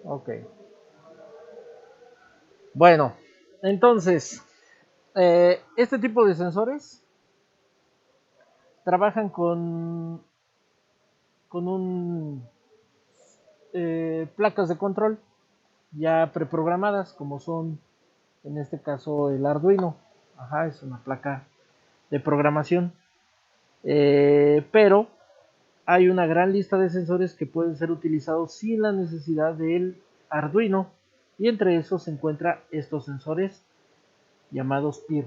Ok. Bueno, entonces, este tipo de sensores trabajan con un placas de control ya preprogramadas, como son en este caso el Arduino. Ajá, es una placa de programación. Pero hay una gran lista de sensores que pueden ser utilizados sin la necesidad del Arduino, y entre esos se encuentran estos sensores llamados PIR.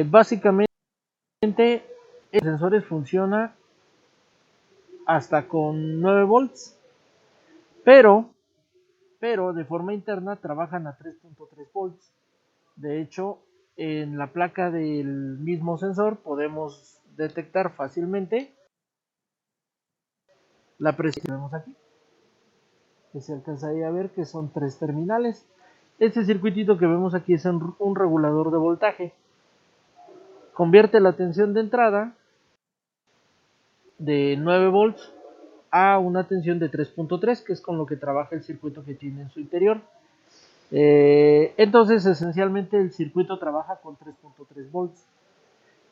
Básicamente, el sensores funciona hasta con 9 volts, pero, pero de forma interna trabajan a 3.3 volts. De hecho, en la placa del mismo sensor podemos detectar fácilmente la presión que vemos aquí, que se alcanza ahí a ver que son 3 terminales. Este circuitito que vemos aquí es un regulador de voltaje. Convierte la tensión de entrada de 9 volts a una tensión de 3.3, que es con lo que trabaja el circuito que tiene en su interior. Entonces, esencialmente el circuito trabaja con 3.3 volts.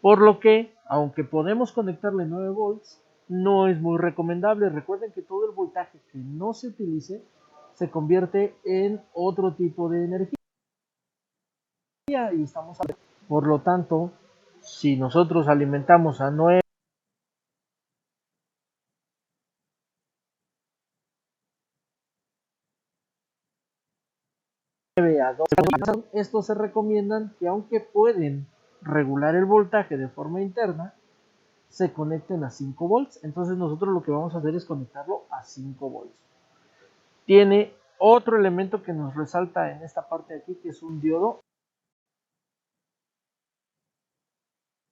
Por lo que, aunque podemos conectarle 9 volts, no es muy recomendable. Recuerden que todo el voltaje que no se utilice se convierte en otro tipo de energía y estamos hablando. Por lo tanto, si nosotros alimentamos a 9 a 12, estos se recomiendan que, aunque pueden regular el voltaje de forma interna, se conecten a 5 volts. Entonces nosotros lo que vamos a hacer es conectarlo a 5 volts. Tiene otro elemento que nos resalta en esta parte de aquí, que es un diodo.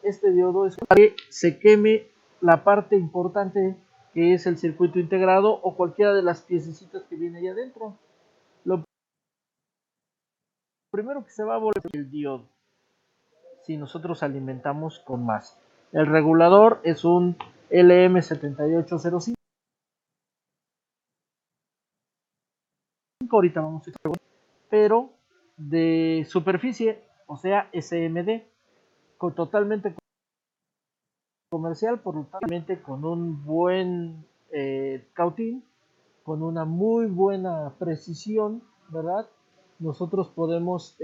Este diodo es para que se queme la parte importante, que es el circuito integrado o cualquiera de las piececitas que viene ahí adentro. Lo primero que se va a volver es el diodo, si nosotros alimentamos con más. El regulador es un LM7805. Ahorita vamos a explicar, pero de superficie, o sea, SMD, totalmente comercial, por lo tanto, con un buen cautín, con una muy buena precisión, ¿verdad? Nosotros podemos,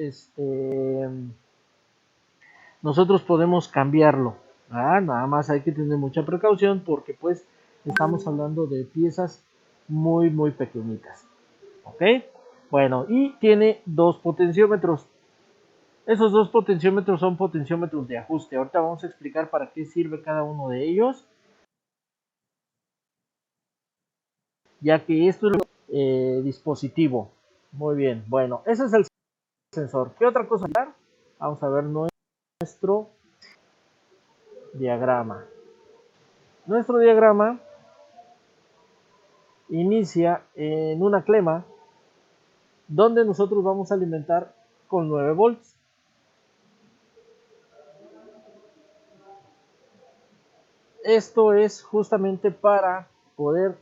nosotros podemos cambiarlo. Nada más hay que tener mucha precaución porque pues estamos hablando de piezas muy, muy pequeñitas. ¿Ok? Bueno, y tiene dos potenciómetros. Esos dos potenciómetros son potenciómetros de ajuste. Ahorita vamos a explicar para qué sirve cada uno de ellos, ya que esto es dispositivo. Muy bien, bueno, ese es el sensor. ¿Qué otra cosa? Vamos a ver nuestro diagrama. Nuestro diagrama inicia en una clema donde nosotros vamos a alimentar con 9 volts. Esto es justamente para poder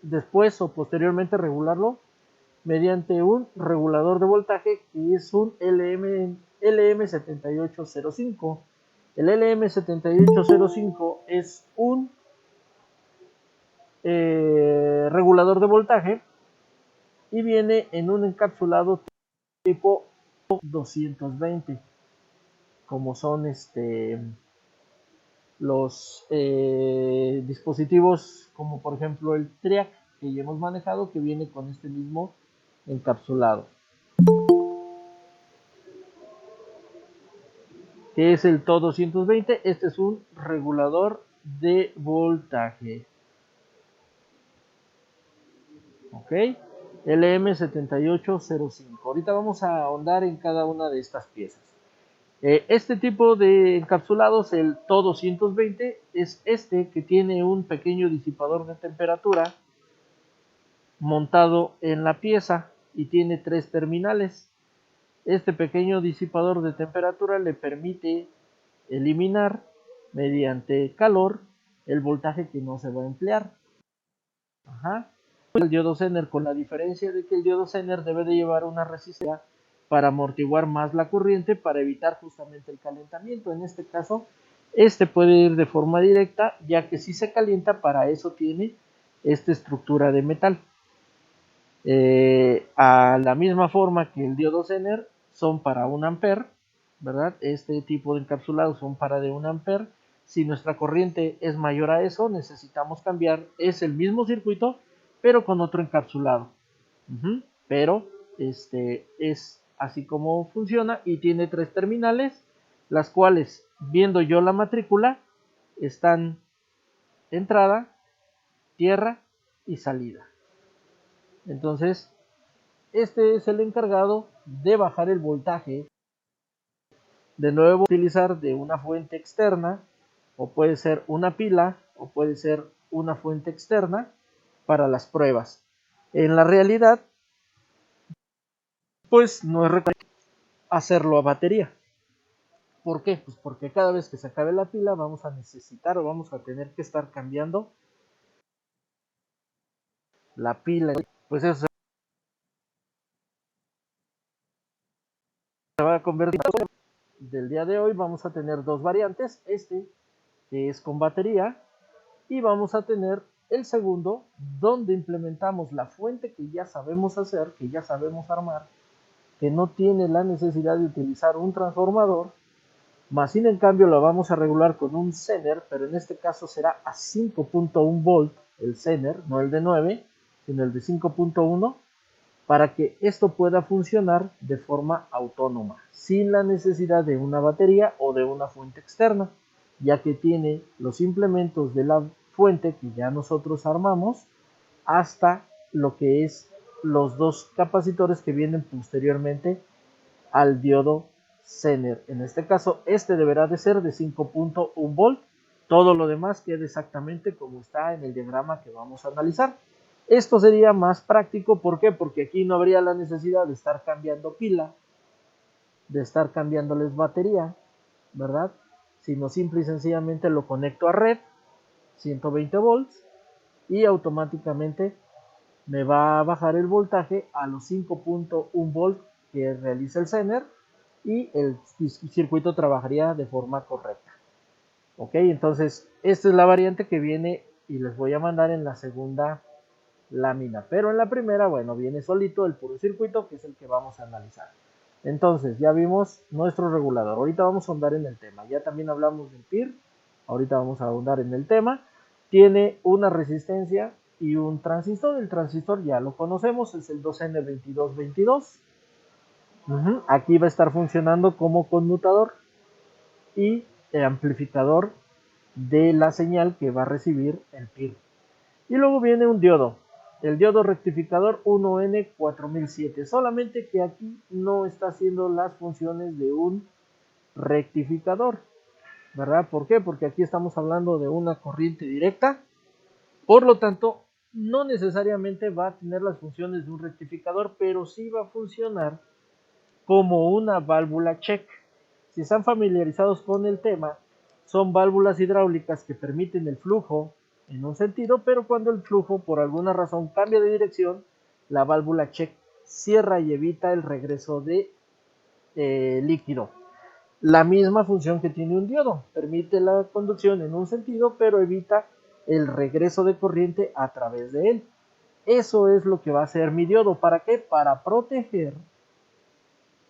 después o posteriormente regularlo mediante un regulador de voltaje que es un LM7805. El LM7805 es un regulador de voltaje y viene en un encapsulado tipo 220, como son los dispositivos como por ejemplo el TRIAC que ya hemos manejado, que viene con este mismo encapsulado, que es el TO 220. Este es un regulador de voltaje. Ok, LM7805. Ahorita vamos a ahondar en cada una de estas piezas. Este tipo de encapsulados, el TO 220, es este que tiene un pequeño disipador de temperatura montado en la pieza y tiene 3 terminales. Este pequeño disipador de temperatura le permite eliminar mediante calor el voltaje que no se va a emplear. Ajá. El diodo Zener, con la diferencia de que el diodo Zener debe de llevar una resistencia para amortiguar más la corriente para evitar justamente el calentamiento. En este caso, este puede ir de forma directa, ya que si se calienta, para eso tiene esta estructura de metal. A la misma forma que el diodo Zener son para 1 amper, ¿verdad? Este tipo de encapsulados son para de 1 amper. Si nuestra corriente es mayor a eso, necesitamos cambiar, es el mismo circuito, pero con otro encapsulado. Pero es así como funciona y tiene 3 terminales, las cuales, viendo yo la matrícula, están entrada, tierra y salida. Entonces, este es el encargado de bajar el voltaje. De nuevo, utilizar de una fuente externa, o puede ser una pila, o puede ser una fuente externa para las pruebas. En la realidad, pues no es recomendable hacerlo a batería. ¿Por qué? Pues porque cada vez que se acabe la pila vamos a necesitar o vamos a tener que estar cambiando la pila. Pues eso se va a convertir. Del día de hoy vamos a tener dos variantes, que es con batería, y vamos a tener el segundo, donde implementamos la fuente que ya sabemos hacer, que ya sabemos armar, que no tiene la necesidad de utilizar un transformador, más sin en cambio lo vamos a regular con un Zener, pero en este caso será a 5.1 volt el Zener, no el de 9, sino el de 5.1, para que esto pueda funcionar de forma autónoma, sin la necesidad de una batería o de una fuente externa, ya que tiene los implementos de la fuente que ya nosotros armamos, hasta lo que es los dos capacitores que vienen posteriormente al diodo Zener. En este caso, este deberá de ser de 5.1 volt. Todo lo demás queda exactamente como está en el diagrama que vamos a analizar. Esto sería más práctico, ¿por qué? Porque aquí no habría la necesidad de estar cambiando pila, de estar cambiándoles batería, ¿verdad? Sino simple y sencillamente lo conecto a red, 120 volts, y automáticamente me va a bajar el voltaje a los 5.1 volt que realiza el Zener y el circuito trabajaría de forma correcta. Ok, entonces esta es la variante que viene y les voy a mandar en la segunda lámina, pero en la primera, bueno, viene solito el puro circuito, que es el que vamos a analizar. Entonces ya vimos nuestro regulador. Ahorita vamos a ahondar en el tema. Ya también hablamos del PIR, ahorita vamos a ahondar en el tema. Tiene una resistencia y un transistor. El transistor ya lo conocemos, es el 2N2222. Aquí va a estar funcionando como conmutador y amplificador de la señal que va a recibir el PIR. Y luego viene un diodo, el diodo rectificador 1N4007, solamente que aquí no está haciendo las funciones de un rectificador, ¿verdad? ¿Por qué? Porque aquí estamos hablando de una corriente directa, por lo tanto, no necesariamente va a tener las funciones de un rectificador, pero sí va a funcionar como una válvula check. Si están familiarizados con el tema, son válvulas hidráulicas que permiten el flujo en un sentido, pero cuando el flujo por alguna razón cambia de dirección, la válvula check cierra y evita el regreso de líquido. La misma función que tiene un diodo, permite la conducción en un sentido, pero evita el regreso de corriente a través de él. Eso es lo que va a hacer mi diodo. ¿Para qué? Para proteger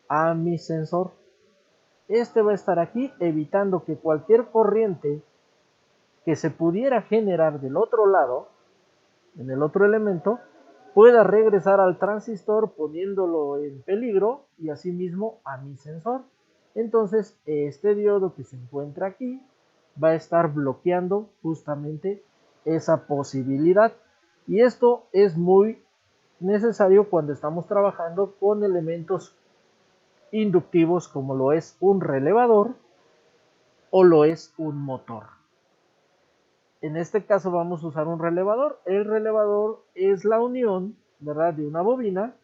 a mi sensor. Este va a estar aquí evitando que cualquier corriente que se pudiera generar del otro lado, en el otro elemento, pueda regresar al transistor poniéndolo en peligro y asimismo a mi sensor. Entonces este diodo que se encuentra aquí va a estar bloqueando justamente esa posibilidad, y esto es muy necesario cuando estamos trabajando con elementos inductivos como lo es un relevador o lo es un motor. En este caso vamos a usar un relevador. El relevador es la unión, ¿verdad?, de una bobina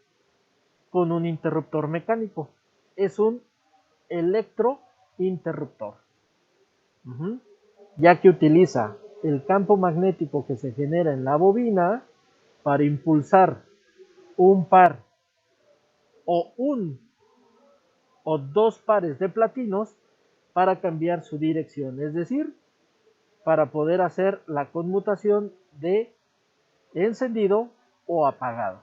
con un interruptor mecánico. Es un electrointerruptor, ya que utiliza el campo magnético que se genera en la bobina para impulsar un par o dos pares de platinos para cambiar su dirección, es decir, para poder hacer la conmutación de encendido o apagado.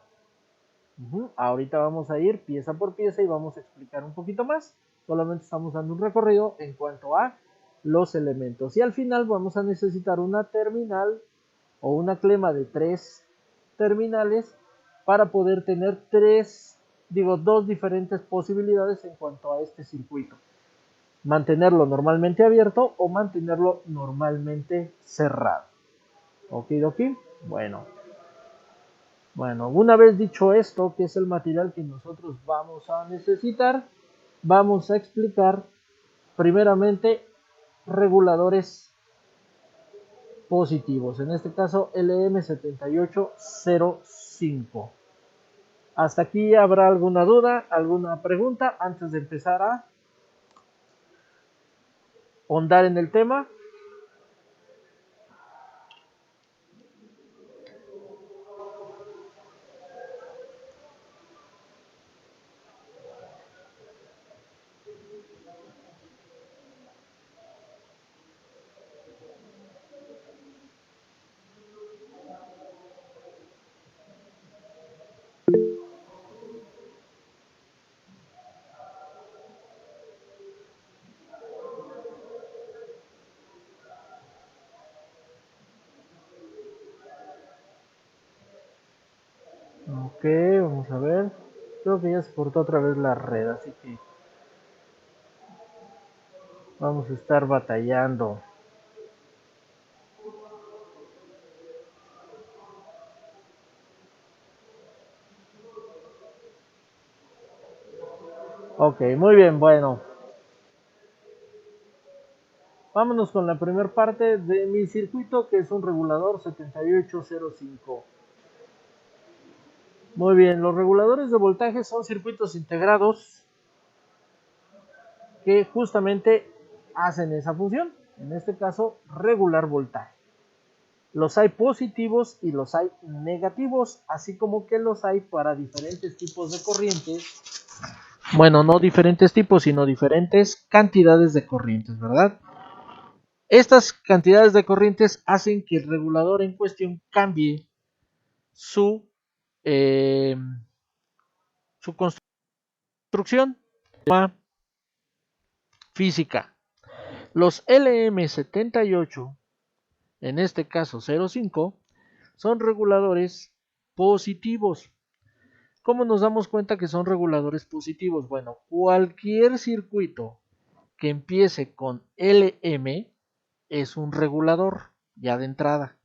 Ahorita vamos a ir pieza por pieza y vamos a explicar un poquito más. Solamente estamos dando un recorrido en cuanto a los elementos. Y al final vamos a necesitar una terminal o una clema de 3 terminales para poder tener dos diferentes posibilidades en cuanto a este circuito. Mantenerlo normalmente abierto o mantenerlo normalmente cerrado. Okidoki. Bueno, una vez dicho esto, que es el material que nosotros vamos a necesitar, vamos a explicar primeramente reguladores positivos, en este caso LM7805. ¿Hasta aquí habrá alguna duda, alguna pregunta antes de empezar a ahondar en el tema? Ok, vamos a ver. Creo que ya se cortó otra vez la red, así que vamos a estar batallando. Ok, muy bien, bueno. Vámonos con la primera parte de mi circuito, que es un regulador 7805. Muy bien, los reguladores de voltaje son circuitos integrados que justamente hacen esa función, en este caso regular voltaje. Los hay positivos y los hay negativos, así como que los hay para diferentes tipos de corrientes. Bueno, no diferentes tipos, sino diferentes cantidades de corrientes, ¿verdad? Estas cantidades de corrientes hacen que el regulador en cuestión cambie su, eh, su construcción física. Los LM78, en este caso 05, son reguladores positivos. ¿Cómo nos damos cuenta que son reguladores positivos? Bueno, cualquier circuito que empiece con LM es un regulador, ya de entrada.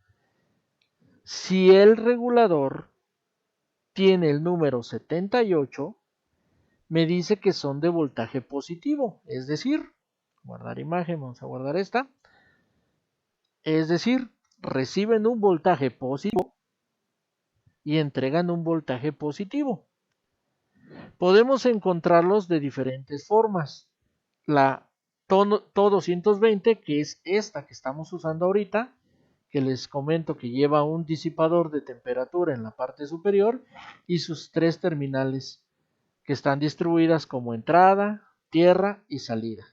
Si el regulador tiene el número 78, me dice que son de voltaje positivo, es decir, guardar imagen, vamos a guardar esta, es decir, reciben un voltaje positivo y entregan un voltaje positivo. Podemos encontrarlos de diferentes formas. La TO220, que es esta que estamos usando ahorita, que les comento que lleva un disipador de temperatura en la parte superior y sus 3 terminales que están distribuidas como entrada, tierra y salida.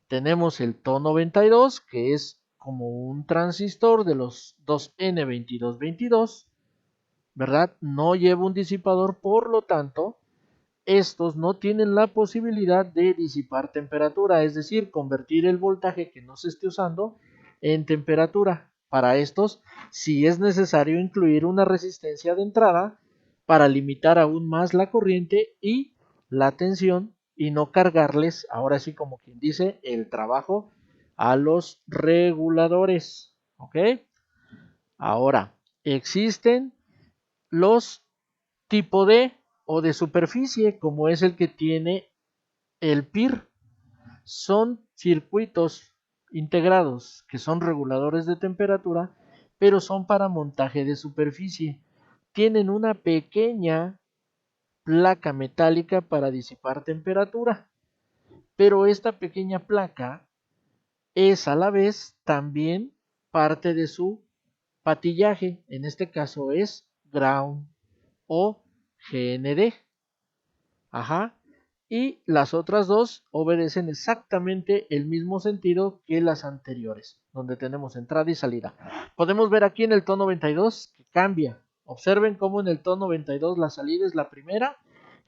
Tenemos el TO92, que es como un transistor de los 2N2222, ¿verdad? No lleva un disipador, por lo tanto, estos no tienen la posibilidad de disipar temperatura, es decir, convertir el voltaje que no se esté usando en temperatura. Para estos, sí es necesario incluir una resistencia de entrada para limitar aún más la corriente y la tensión y no cargarles, ahora sí como quien dice, el trabajo a los reguladores. ¿Ok? Ahora, existen los tipo D o de superficie, como es el que tiene el PIR. Son circuitos integrados que son reguladores de temperatura, pero son para montaje de superficie. Tienen una pequeña placa metálica para disipar temperatura, pero esta pequeña placa es a la vez también parte de su patillaje, en este caso es ground o GND. Ajá. Y las otras dos obedecen exactamente el mismo sentido que las anteriores, donde tenemos entrada y salida. Podemos ver aquí en el tono 92 que cambia. Observen cómo en el tono 92 la salida es la primera,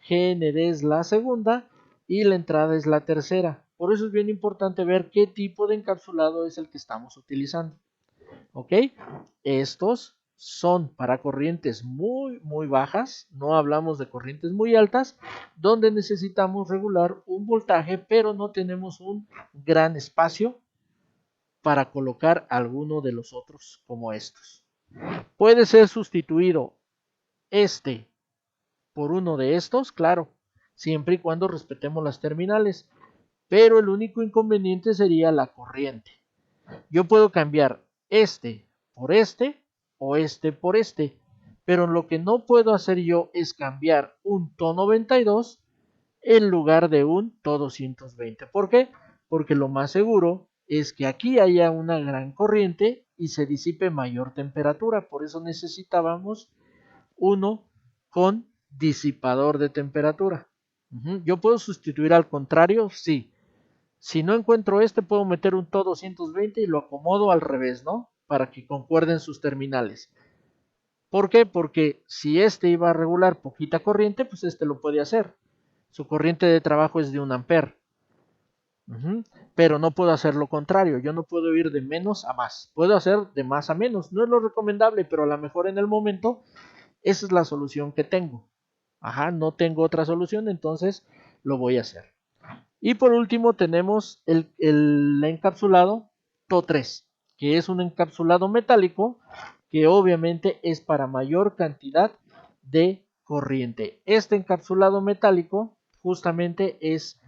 GND es la segunda y la entrada es la tercera. Por eso es bien importante ver qué tipo de encapsulado es el que estamos utilizando. ¿Ok? Estos son para corrientes muy bajas, no hablamos de corrientes muy altas, donde necesitamos regular un voltaje, pero no tenemos un gran espacio para colocar alguno de los otros como estos. Puede ser sustituido este por uno de estos, claro, siempre y cuando respetemos las terminales, pero el único inconveniente sería la corriente. Yo puedo cambiar este por este o este por este, pero lo que no puedo hacer yo es cambiar un To 92 en lugar de un To 220. ¿Por qué? Porque lo más seguro es que aquí haya una gran corriente y se disipe mayor temperatura. Por eso necesitábamos uno con disipador de temperatura. Yo puedo sustituir al contrario, sí. Si no encuentro este, puedo meter un To 220 y lo acomodo al revés, ¿no? Para que concuerden sus terminales. ¿Por qué? Porque si este iba a regular poquita corriente, pues este lo puede hacer. Su corriente de trabajo es de 1 ampere. Pero no puedo hacer lo contrario. Yo no puedo ir de menos a más. Puedo hacer de más a menos. No es lo recomendable, pero a lo mejor en el momento esa es la solución que tengo. No tengo otra solución, entonces lo voy a hacer. Y por último tenemos el encapsulado To3, que es un encapsulado metálico que obviamente es para mayor cantidad de corriente. Este encapsulado metálico justamente es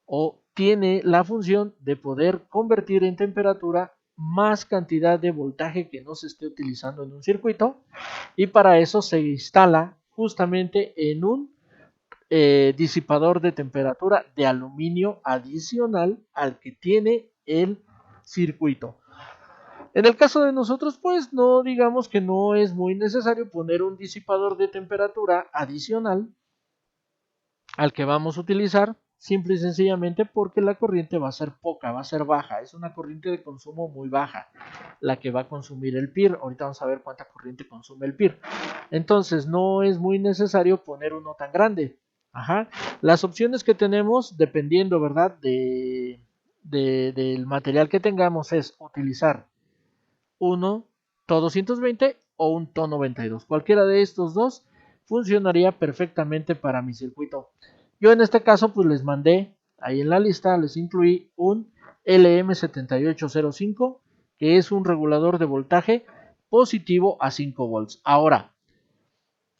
o tiene la función de poder convertir en temperatura más cantidad de voltaje que no se esté utilizando en un circuito, y para eso se instala justamente en un disipador de temperatura de aluminio adicional al que tiene el circuito. En el caso de nosotros, pues no digamos que no es muy necesario poner un disipador de temperatura adicional al que vamos a utilizar, simple y sencillamente porque la corriente va a ser poca, va a ser baja, es una corriente de consumo muy baja la que va a consumir el PIR. Ahorita vamos a ver cuánta corriente consume el PIR. Entonces no es muy necesario poner uno tan grande. Las opciones que tenemos, dependiendo, ¿verdad?, del material que tengamos, es utilizar uno To 220 o un To 92. Cualquiera de estos dos funcionaría perfectamente para mi circuito. Yo en este caso pues les mandé, ahí en la lista les incluí un LM7805, que es un regulador de voltaje positivo a 5 volts. Ahora,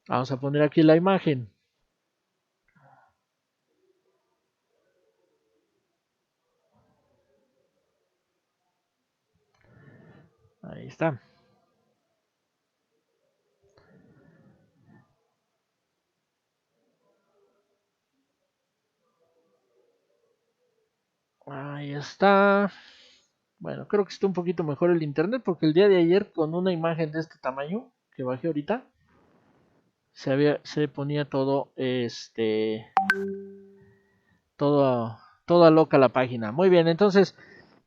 vamos a poner aquí la imagen. Ahí está. Ahí está. Bueno, creo que está un poquito mejor el internet porque el día de ayer con una imagen de este tamaño que bajé ahorita se ponía todo toda loca la página. Muy bien, entonces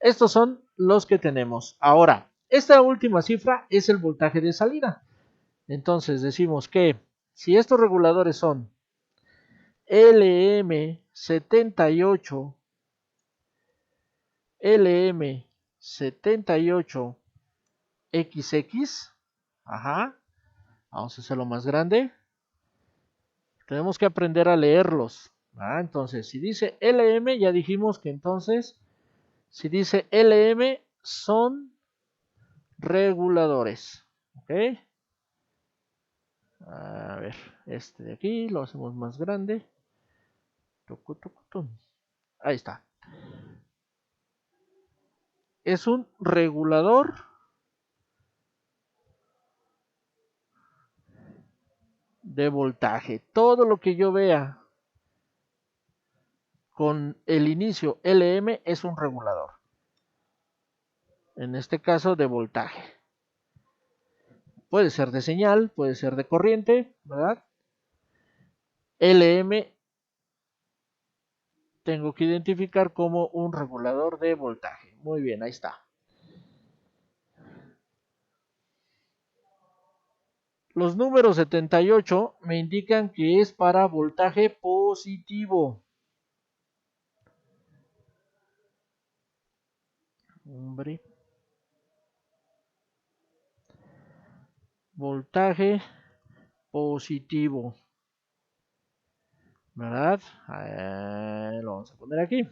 estos son los que tenemos. Ahora, esta última cifra es el voltaje de salida. Entonces decimos que si estos reguladores son LM78 XX, vamos a hacerlo más grande. Tenemos que aprender a leerlos. Entonces, si dice LM, ya dijimos que entonces, si dice LM, son reguladores. ¿Ok? A ver, este de aquí lo hacemos más grande. Ahí está. Es un regulador de voltaje. Todo lo que yo vea con el inicio LM es un regulador. En este caso de voltaje. puede ser de señal, puede ser de corriente, ¿verdad? LM tengo que identificar como un regulador de voltaje. Muy bien, ahí está. Los números 78 me indican que es para voltaje positivo. Hombre. Voltaje positivo. ¿Verdad? Lo vamos a poner aquí.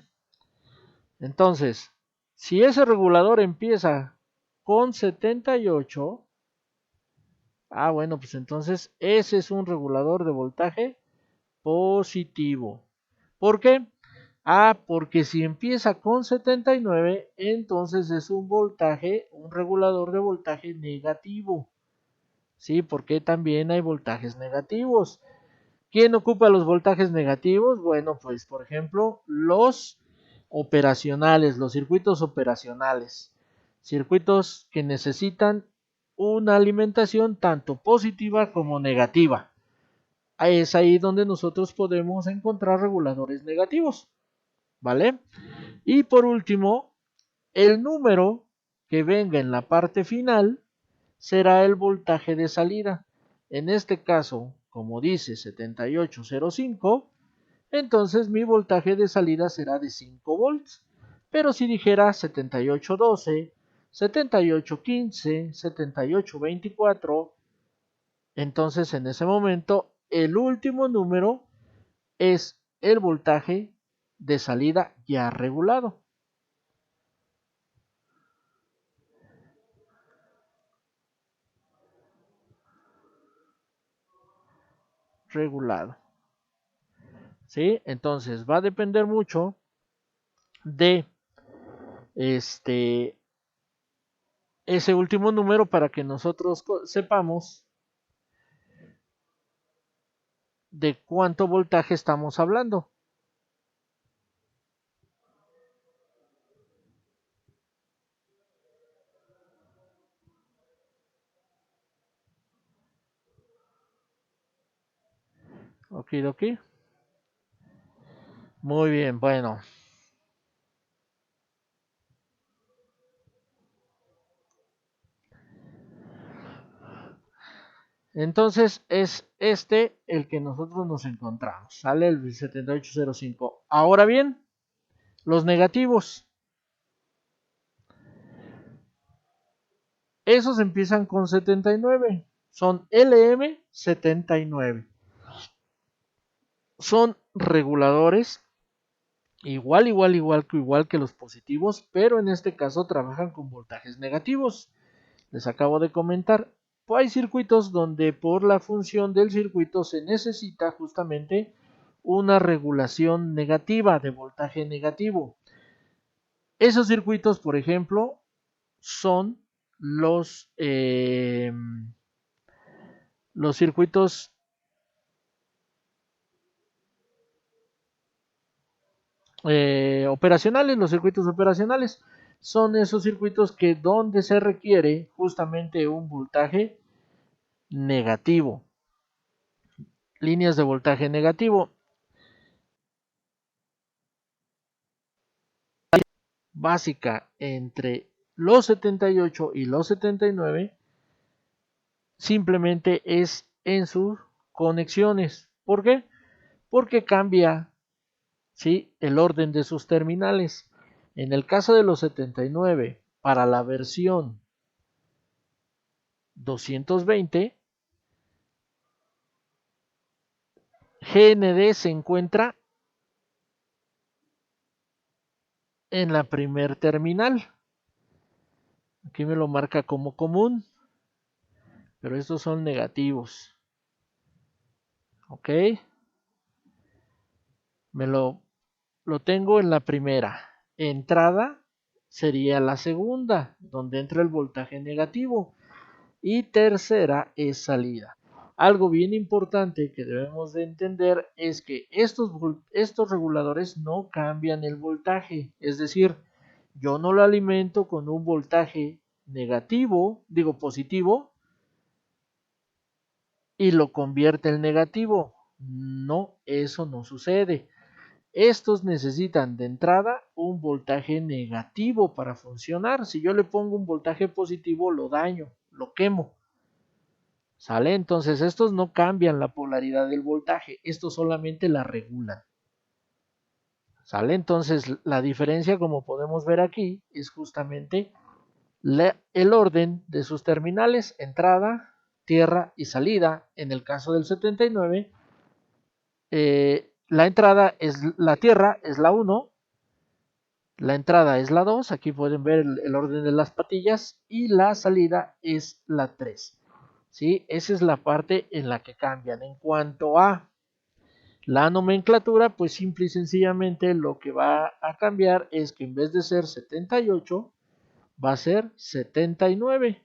Entonces, si ese regulador empieza con 78, bueno, pues entonces ese es un regulador de voltaje positivo. ¿Por qué? Porque si empieza con 79, entonces es un regulador de voltaje negativo. Sí, porque también hay voltajes negativos. ¿Quién ocupa los voltajes negativos? Bueno, pues por ejemplo, los operacionales, los circuitos operacionales. Circuitos que necesitan una alimentación tanto positiva como negativa. Es ahí donde nosotros podemos encontrar reguladores negativos, ¿vale? Y por último, el número que venga en la parte final será el voltaje de salida. En este caso, como dice 7805, entonces mi voltaje de salida será de 5 volts. Pero si dijera 7812, 7815, 7824, entonces en ese momento el último número es el voltaje de salida ya regulado. Regulado. ¿Sí? Entonces va a depender mucho de ese último número para que nosotros sepamos de cuánto voltaje estamos hablando. Okidoki. Muy bien, bueno. Entonces es el que nosotros nos encontramos. Sale el 7805. Ahora bien, los negativos. Esos empiezan con 79. Son LM79. Son reguladores igual que los positivos, pero en este caso trabajan con voltajes negativos. Les acabo de comentar, hay circuitos donde por la función del circuito se necesita justamente una regulación negativa de voltaje negativo. Esos circuitos, por ejemplo, son los circuitos operacionales. Los circuitos operacionales son esos circuitos que donde se requiere justamente un voltaje negativo, líneas de voltaje negativo. Básica entre los 78 y los 79 simplemente es en sus conexiones. ¿Por qué? Porque cambia, ¿sí?, el orden de sus terminales. En el caso de los 79, para la versión 220, GND se encuentra en la primer terminal. Aquí me lo marca como común, pero estos son negativos. ¿Ok? Lo tengo en la primera. Entrada sería la segunda, donde entra el voltaje negativo. Y tercera es salida. Algo bien importante que debemos de entender es que estos reguladores no cambian el voltaje. Es decir, yo no lo alimento con un voltaje negativo, digo positivo, y lo convierte en negativo. No, eso no sucede. Estos necesitan de entrada un voltaje negativo para funcionar. Si yo le pongo un voltaje positivo, lo daño, lo quemo. ¿Sale? Entonces estos no cambian la polaridad del voltaje, estos solamente la regulan. ¿Sale? Entonces la diferencia, como podemos ver aquí, es justamente el orden de sus terminales, entrada, tierra y salida. En el caso del 79, la entrada es la tierra, es la 1, la entrada es la 2, aquí pueden ver el orden de las patillas, y la salida es la 3. ¿Sí? Esa es la parte en la que cambian. En cuanto a la nomenclatura, pues simple y sencillamente lo que va a cambiar es que en vez de ser 78, va a ser 79.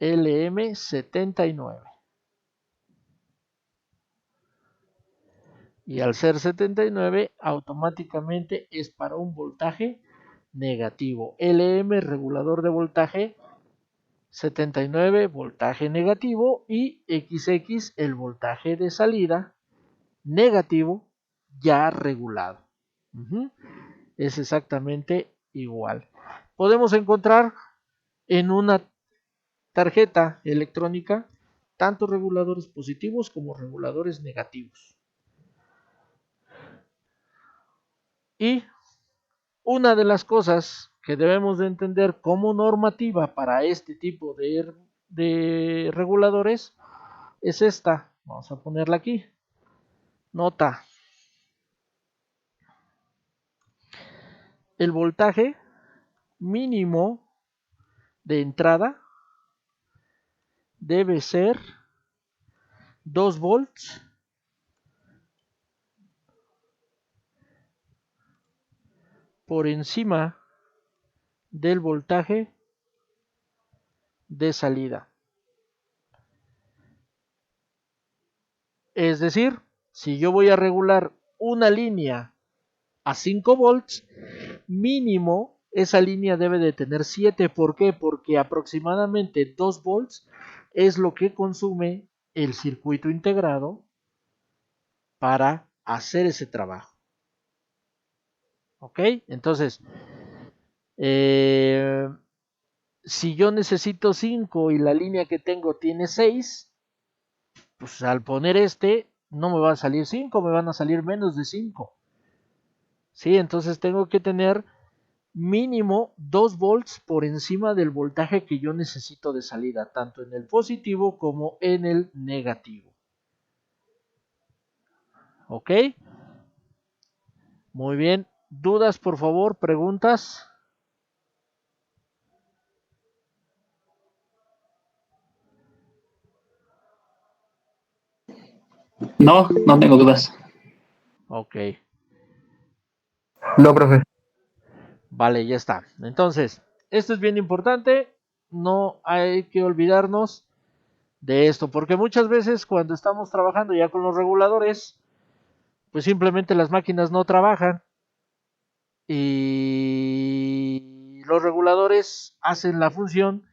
LM79. Y al ser 79, automáticamente es para un voltaje negativo. LM, regulador de voltaje, 79, voltaje negativo, y XX, el voltaje de salida negativo, ya regulado. Es exactamente igual. Podemos encontrar en una tarjeta electrónica tanto reguladores positivos como reguladores negativos. Y una de las cosas que debemos de entender como normativa para este tipo de reguladores es esta. Vamos a ponerla aquí. Nota. El voltaje mínimo de entrada debe ser 2 volts por encima del voltaje de salida. Es decir, si yo voy a regular una línea a 5 volts, mínimo esa línea debe de tener 7. ¿Por qué? Porque aproximadamente 2 volts es lo que consume el circuito integrado para hacer ese trabajo. ¿Ok? Entonces, si yo necesito 5 y la línea que tengo tiene 6, pues al poner no me va a salir 5, me van a salir menos de 5. ¿Sí? Entonces tengo que tener mínimo 2 volts por encima del voltaje que yo necesito de salida, tanto en el positivo como en el negativo. ¿Ok? Muy bien. ¿Dudas, por favor? ¿Preguntas? No, no tengo dudas. Ok. No, profe. Vale, ya está. Entonces, esto es bien importante. No hay que olvidarnos de esto, porque muchas veces cuando estamos trabajando ya con los reguladores, pues simplemente las máquinas no trabajan y los reguladores hacen la función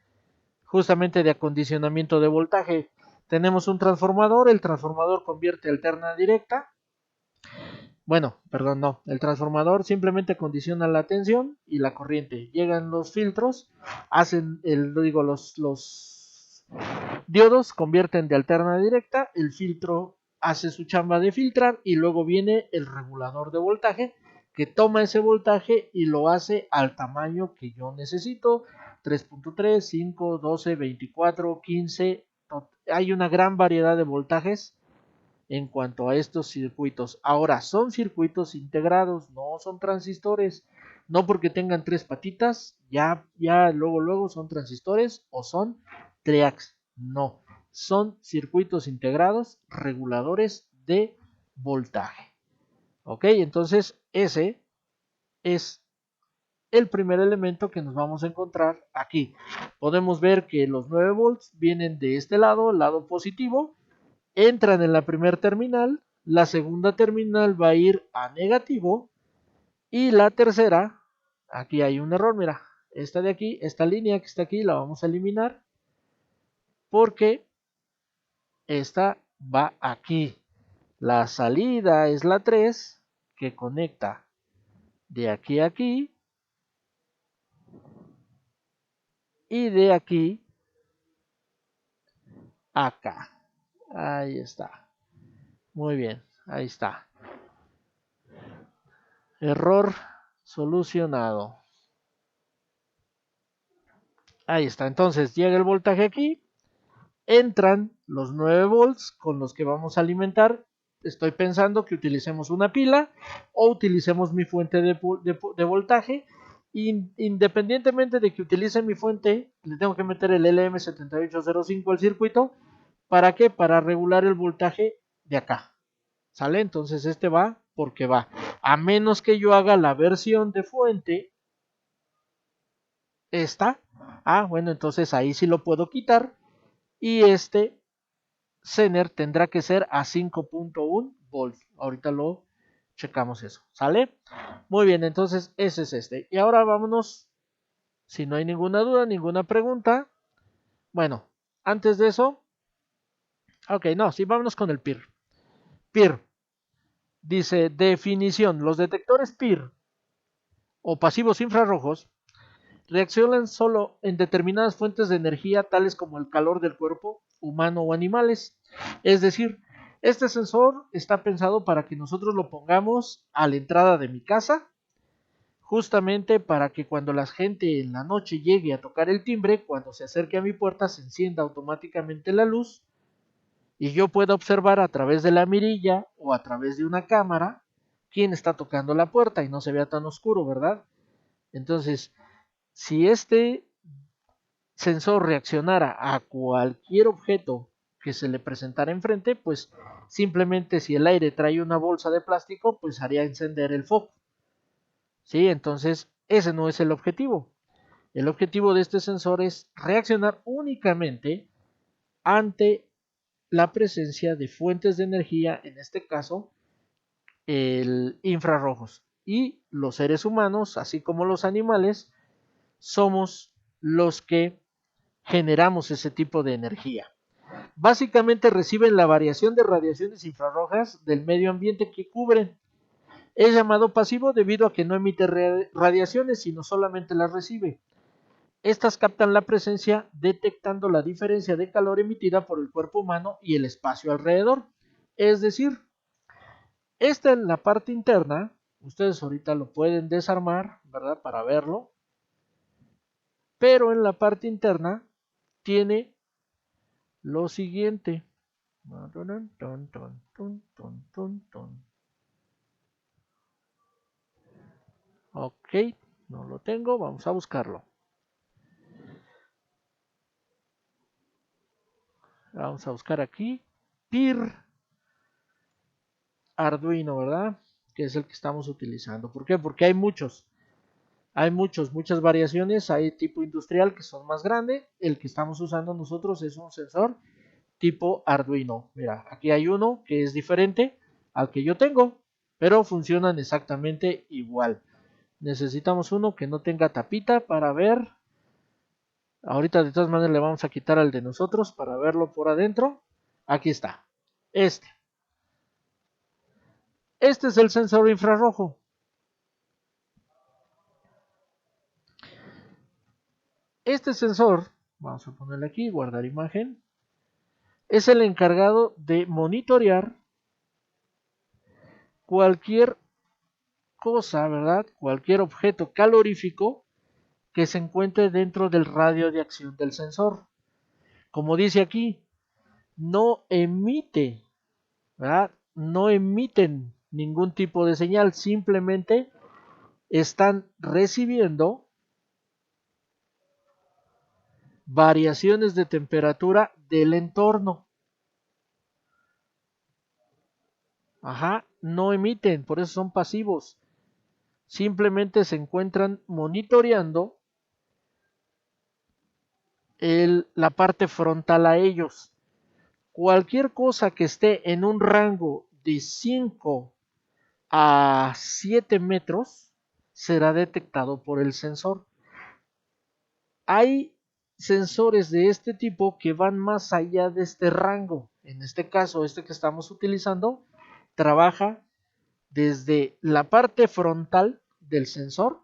justamente de acondicionamiento de voltaje. Tenemos un transformador, el transformador convierte alterna directa. Bueno, perdón, no. El transformador simplemente condiciona la tensión y la corriente. Llegan los filtros, hacen los diodos convierten de alterna directa, el filtro hace su chamba de filtrar y luego viene el regulador de voltaje que toma ese voltaje y lo hace al tamaño que yo necesito, 3.3, 5, 12, 24, 15, hay una gran variedad de voltajes en cuanto a estos circuitos. Ahora, son circuitos integrados, no son transistores. No porque tengan 3 patitas, ya luego son transistores o son triacs. No, son circuitos integrados, reguladores de voltaje. Ok, entonces ese es el primer elemento que nos vamos a encontrar aquí. Podemos ver que los 9 volts vienen de este lado, el lado positivo, entran en la primera terminal, la segunda terminal va a ir a negativo y la tercera, aquí hay un error, mira, esta de aquí, esta línea que está aquí la vamos a eliminar porque esta va aquí. La salida es la 3 que conecta de aquí a aquí y de aquí a acá. Ahí está. Muy bien, ahí está. Error solucionado. Ahí está. Entonces llega el voltaje aquí. Entran los 9 volts con los que vamos a alimentar. Estoy pensando que utilicemos una pila o utilicemos mi fuente de voltaje. Independientemente de que utilice mi fuente, le tengo que meter el LM7805 al circuito. ¿Para qué? Para regular el voltaje de acá. ¿Sale? Entonces este va porque va. A menos que yo haga la versión de fuente. Esta. Bueno, entonces ahí sí lo puedo quitar. Y este Zener tendrá que ser a 5.1 volts. Ahorita lo checamos eso. ¿Sale? Muy bien, entonces ese es este. Y ahora vámonos, si no hay ninguna duda, ninguna pregunta. Bueno, antes de eso. Ok, no, sí, vámonos con el PIR. PIR. Dice, definición. Los detectores PIR o pasivos infrarrojos reaccionan solo en determinadas fuentes de energía tales como el calor del cuerpo humano o animales. Es decir, este sensor está pensado para que nosotros lo pongamos a la entrada de mi casa, justamente para que cuando la gente en la noche llegue a tocar el timbre, cuando se acerque a mi puerta se encienda automáticamente la luz y yo pueda observar a través de la mirilla o a través de una cámara quién está tocando la puerta y no se vea tan oscuro, ¿verdad? Entonces, si este sensor reaccionara a cualquier objeto que se le presentara enfrente, pues simplemente si el aire trae una bolsa de plástico, pues haría encender el foco. ¿Sí? Entonces, ese no es el objetivo. El objetivo de este sensor es reaccionar únicamente ante la presencia de fuentes de energía, en este caso, el infrarrojos. Y los seres humanos, así como los animales, somos los que generamos ese tipo de energía. Básicamente reciben la variación de radiaciones infrarrojas del medio ambiente que cubren. Es llamado pasivo debido a que no emite radiaciones, sino solamente las recibe. Estas captan la presencia detectando la diferencia de calor emitida por el cuerpo humano y el espacio alrededor. Es decir, esta en la parte interna, ustedes ahorita lo pueden desarmar, ¿verdad? Para verlo. Pero en la parte interna tiene lo siguiente. Ok, no lo tengo, vamos a buscarlo. Vamos a buscar aquí. PIR Arduino, ¿verdad? Que es el que estamos utilizando. ¿Por qué? Porque hay muchos. Hay muchas variaciones. Hay tipo industrial que son más grandes. El que estamos usando nosotros es un sensor tipo Arduino. Mira, aquí hay uno que es diferente al que yo tengo, pero funcionan exactamente igual. Necesitamos uno que no tenga tapita para ver. Ahorita de todas maneras le vamos a quitar al de nosotros para verlo por adentro. Aquí está. Este es el sensor infrarrojo. Este sensor, vamos a ponerle aquí, guardar imagen, es el encargado de monitorear cualquier cosa, ¿verdad? Cualquier objeto calorífico que se encuentre dentro del radio de acción del sensor. Como dice aquí, no emite, ¿verdad? No emiten ningún tipo de señal, simplemente están recibiendo variaciones de temperatura del entorno. No emiten, por eso son pasivos. Simplemente se encuentran monitoreando la parte frontal a ellos. Cualquier cosa que esté en un rango de 5 a 7 metros será detectado por el sensor. Hay sensores de este tipo que van más allá de este rango. en este caso este que estamos utilizando, trabaja desde la parte frontal del sensor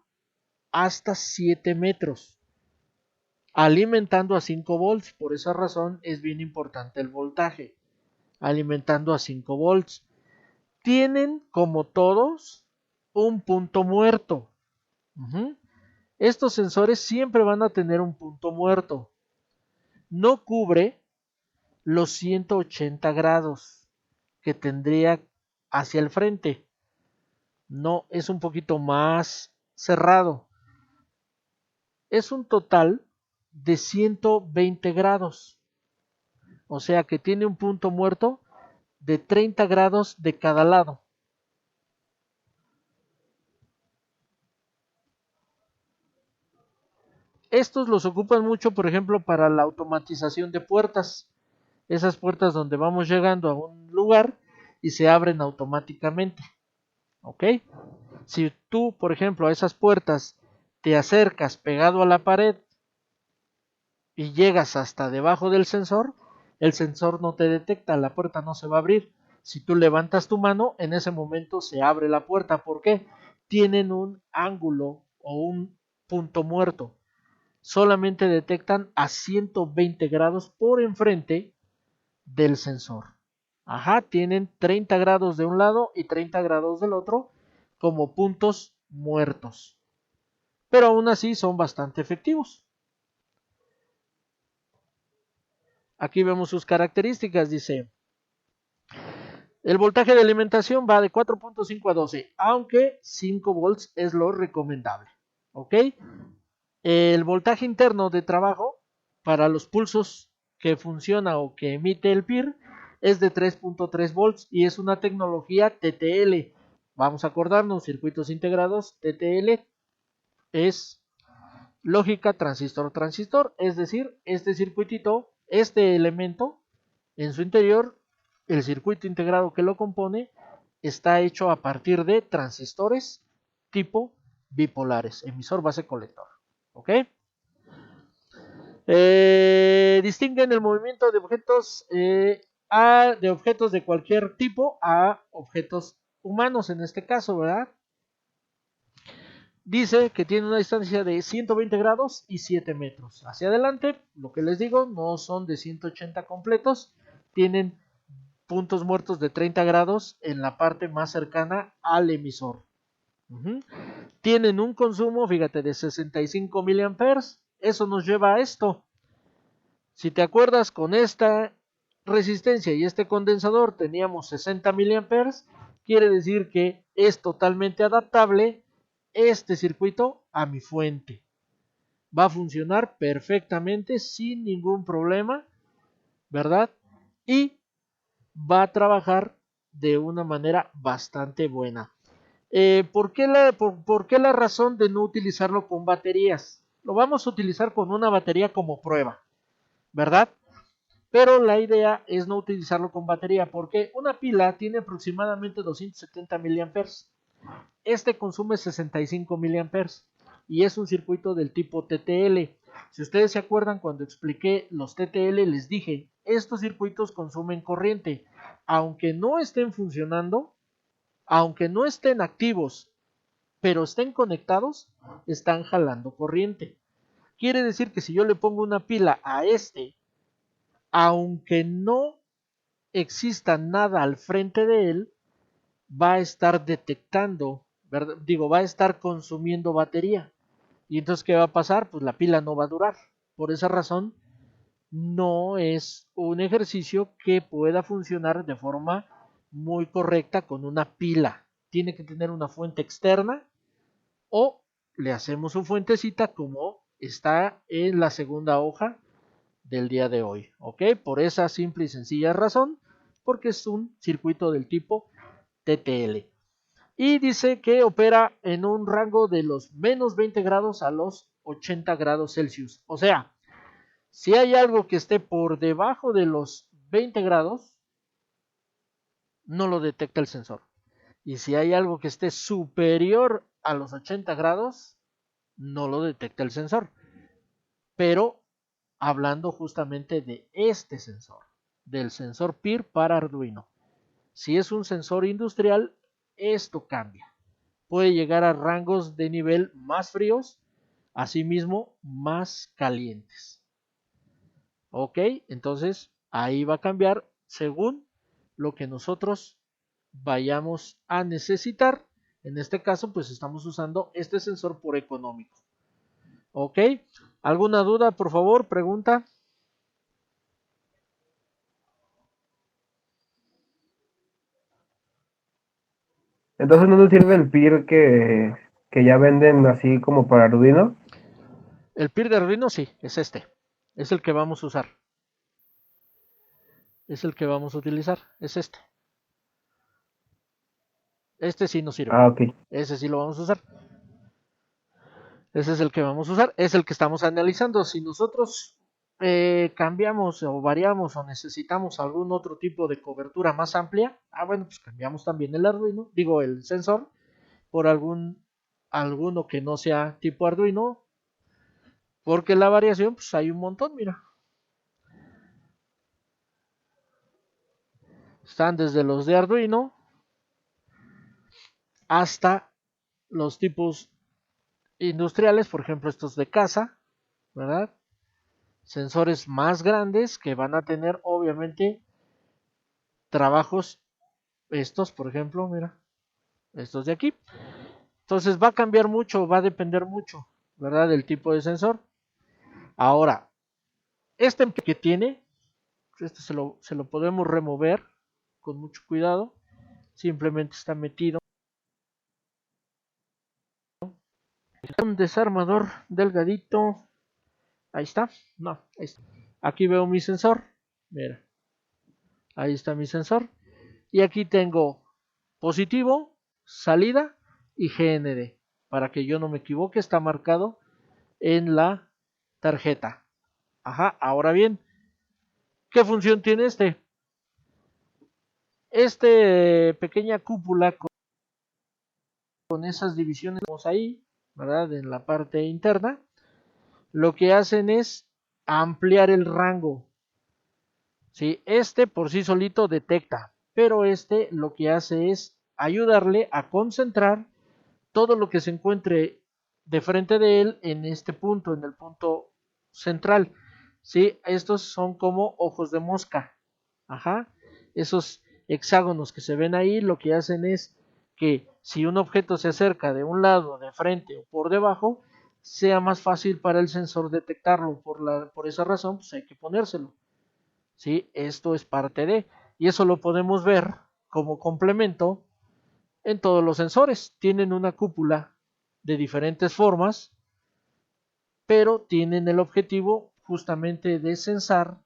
hasta 7 metros, alimentando a 5 volts. Por esa razón es bien importante el voltaje, alimentando a 5 volts. Tienen, como todos, un punto muerto. Estos sensores siempre van a tener un punto muerto. No cubre los 180 grados que tendría hacia el frente. No, es un poquito más cerrado. Es un total de 120 grados. O sea que tiene un punto muerto de 30 grados de cada lado. Estos los ocupan mucho, por ejemplo, para la automatización de puertas. Esas puertas donde vamos llegando a un lugar y se abren automáticamente. ¿Ok? Si tú, por ejemplo, a esas puertas te acercas pegado a la pared y llegas hasta debajo del sensor, el sensor no te detecta, la puerta no se va a abrir. Si tú levantas tu mano, en ese momento se abre la puerta. ¿Por qué? Tienen un ángulo o un punto muerto. Solamente detectan a 120 grados por enfrente del sensor. Ajá, tienen 30 grados de un lado y 30 grados del otro como puntos muertos. Pero aún así son bastante efectivos. Aquí vemos sus características, dice. El voltaje de alimentación va de 4.5 a 12, aunque 5 volts es lo recomendable. ¿Ok? El voltaje interno de trabajo para los pulsos que funciona o que emite el PIR es de 3.3 volts y es una tecnología TTL. Vamos a acordarnos, circuitos integrados, TTL es lógica transistor-transistor, es decir, este circuitito, este elemento en su interior, el circuito integrado que lo compone, está hecho a partir de transistores tipo bipolares, emisor, base, colector. ¿Ok? Distinguen el movimiento de objetos de objetos de cualquier tipo a objetos humanos en este caso, ¿verdad? Dice que tiene una distancia de 120 grados y 7 metros. Hacia adelante, lo que les digo, no son de 180 completos, tienen puntos muertos de 30 grados en la parte más cercana al emisor. Tienen un consumo, fíjate, de 65 miliamperes. Eso nos lleva a esto. Si te acuerdas, con esta resistencia y este condensador teníamos 60 miliamperes. Quiere decir que es totalmente adaptable este circuito a mi fuente. Va a funcionar perfectamente sin ningún problema, ¿verdad? Y va a trabajar de una manera bastante buena. ¿Por qué la razón de no utilizarlo con baterías? Lo vamos a utilizar con una batería como prueba, ¿verdad? Pero la idea es no utilizarlo con batería porque una pila tiene aproximadamente 270 miliamperes. Este consume 65 miliamperes y es un circuito del tipo TTL. Si ustedes se acuerdan, cuando expliqué los TTL les dije, estos circuitos consumen corriente. Aunque no estén funcionando, aunque no estén activos, pero estén conectados, están jalando corriente. Quiere decir que si yo le pongo una pila a este, aunque no exista nada al frente de él, va a estar detectando, ¿verdad? Va a estar consumiendo batería. Y entonces, ¿qué va a pasar? Pues la pila no va a durar. Por esa razón, no es un ejercicio que pueda funcionar de forma muy correcta con una pila. Tiene que tener una fuente externa o le hacemos su fuentecita como está en la segunda hoja del día de hoy, ¿ok? Por esa simple y sencilla razón, porque es un circuito del tipo TTL. Y dice que opera en un rango de los menos 20 grados a los 80 grados Celsius. O sea, si hay algo que esté por debajo de los 20 grados, no lo detecta el sensor. Y si hay algo que esté superior a los 80 grados, no lo detecta el sensor. Pero hablando justamente de este sensor, del sensor PIR para Arduino. Si es un sensor industrial, esto cambia. Puede llegar a rangos de nivel más fríos, asimismo más calientes. Ok, entonces ahí va a cambiar según lo que nosotros vayamos a necesitar. En este caso, pues estamos usando este sensor por económico. Ok, ¿alguna duda, por favor? Pregunta. Entonces no nos sirve el PIR que ya venden así como para Arduino. El PIR de Arduino sí, es este. Es el que vamos a usar. Es el que vamos a utilizar. Es este. Este sí nos sirve. Ah, ok. Ese sí lo vamos a usar. Ese es el que vamos a usar. Es el que estamos analizando. Si nosotros cambiamos o variamos o necesitamos algún otro tipo de cobertura más amplia, bueno, pues cambiamos también el Arduino, digo el sensor, por alguno que no sea tipo Arduino, porque la variación, pues hay un montón, mira. Están desde los de Arduino hasta los tipos industriales, por ejemplo estos de casa, ¿verdad? Sensores más grandes que van a tener obviamente trabajos, estos por ejemplo, mira, estos de aquí. Entonces va a cambiar mucho, va a depender mucho, ¿verdad? Del tipo de sensor. Ahora, este que tiene, este se lo podemos remover con mucho cuidado. Simplemente está metido. Un desarmador delgadito. Ahí está. No, ahí está. Aquí veo mi sensor. Mira. Ahí está mi sensor. Y aquí tengo positivo, salida y GND. Para que yo no me equivoque, está marcado en la tarjeta. Ajá, ahora bien, ¿qué función tiene este? Este pequeña cúpula con esas divisiones que vemos ahí, ¿verdad? En la parte interna, lo que hacen es ampliar el rango. ¿Sí? Este por sí solito detecta, pero este lo que hace es ayudarle a concentrar todo lo que se encuentre de frente de él en este punto, en el punto central. ¿Sí? Estos son como ojos de mosca. Ajá. Esos hexágonos que se ven ahí lo que hacen es que si un objeto se acerca de un lado, de frente o por debajo, sea más fácil para el sensor detectarlo. Por esa razón, pues hay que ponérselo. ¿Sí? Esto es parte de, y eso lo podemos ver como complemento en todos los sensores. Tienen una cúpula de diferentes formas, pero tienen el objetivo justamente de sensar,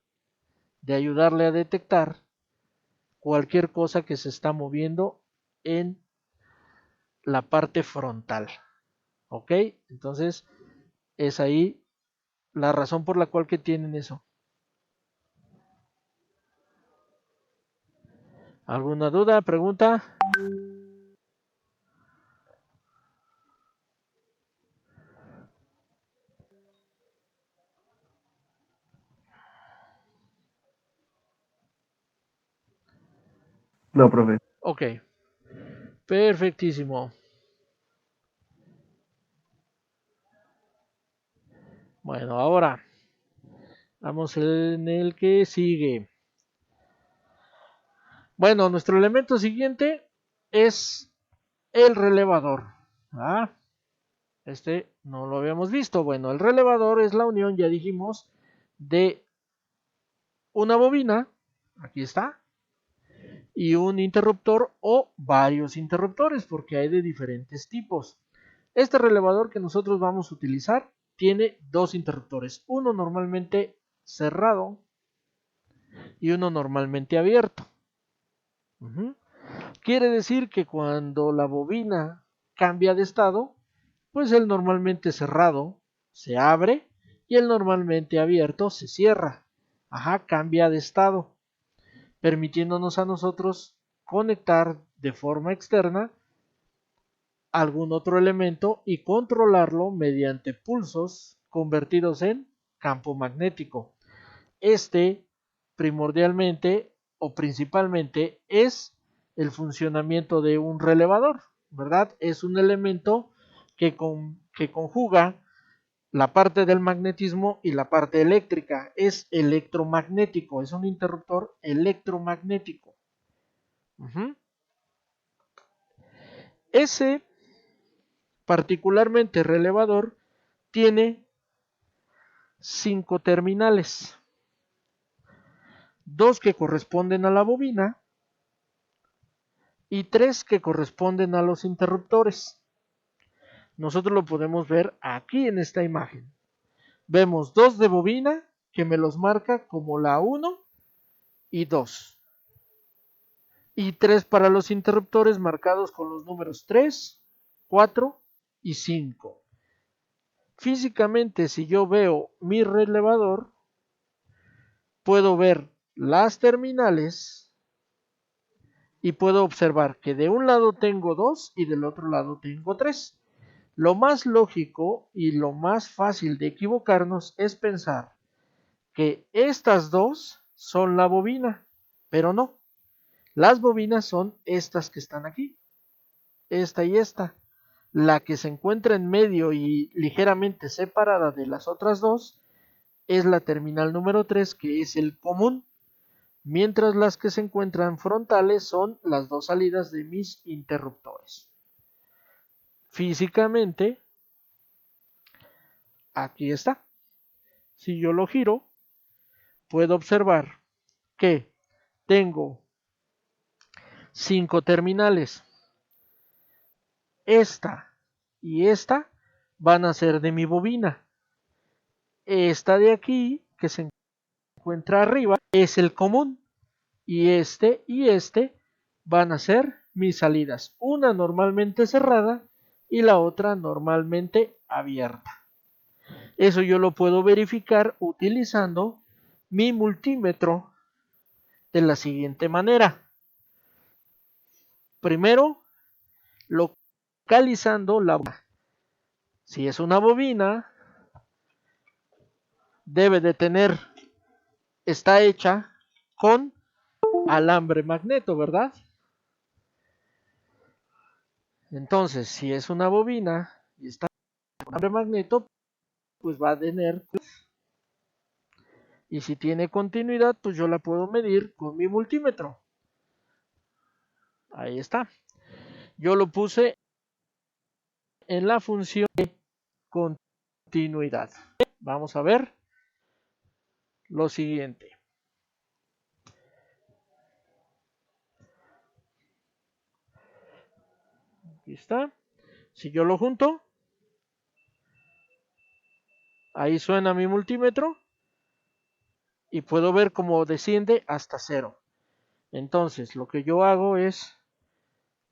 de ayudarle a detectar cualquier cosa que se está moviendo en la parte frontal. ¿Ok? Entonces es ahí la razón por la cual que tienen eso. ¿Alguna duda, pregunta? No, profe. Ok, perfectísimo. Bueno, ahora vamos en el que sigue. Bueno, nuestro elemento siguiente es el relevador. ¿Ah? Este no lo habíamos visto. Bueno, el relevador es la unión, ya dijimos, de una bobina, aquí está, y un interruptor o varios interruptores, porque hay de diferentes tipos. Este relevador que nosotros vamos a utilizar tiene dos interruptores, uno normalmente cerrado y uno normalmente abierto. Quiere decir que cuando la bobina cambia de estado, pues el normalmente cerrado se abre y el normalmente abierto se cierra. Ajá, cambia de estado, permitiéndonos a nosotros conectar de forma externa algún otro elemento y controlarlo mediante pulsos convertidos en campo magnético. Este primordialmente o principalmente es el funcionamiento de un relevador, ¿verdad? Es un elemento que conjuga la parte del magnetismo y la parte eléctrica. Es electromagnético, es un interruptor electromagnético. Ese particularmente relevador tiene 5 terminales, 2 que corresponden a la bobina y 3 que corresponden a los interruptores. Nosotros lo podemos ver aquí en esta imagen. Vemos 2 de bobina que me los marca como la 1 y 2. Y 3 para los interruptores marcados con los números 3, 4 y 5. Físicamente, si yo veo mi relevador, puedo ver las terminales y puedo observar que de un lado tengo 2 y del otro lado tengo 3. Lo más lógico y lo más fácil de equivocarnos es pensar que estas dos son la bobina, pero no. Las bobinas son estas que están aquí, esta y esta. La que se encuentra en medio y ligeramente separada de las otras dos es la terminal número 3, que es el común, mientras las que se encuentran frontales son las dos salidas de mis interruptores. Físicamente, aquí está. Si yo lo giro, puedo observar que tengo 5 terminales. Esta y esta van a ser de mi bobina. Esta de aquí, que se encuentra arriba, es el común. Y este van a ser mis salidas. Una normalmente cerrada y la otra normalmente abierta. Eso yo lo puedo verificar utilizando mi multímetro de la siguiente manera. Primero, localizando la bobina. Si es una bobina, debe de tener, está hecha con alambre magneto, ¿verdad? Entonces, si es una bobina y está con alambre magneto, pues va a tener, y si tiene continuidad, pues yo la puedo medir con mi multímetro. Ahí está. Yo lo puse en la función de continuidad. Vamos a ver lo siguiente. Aquí está. Si yo lo junto, ahí suena mi multímetro y puedo ver cómo desciende hasta 0. Entonces, lo que yo hago es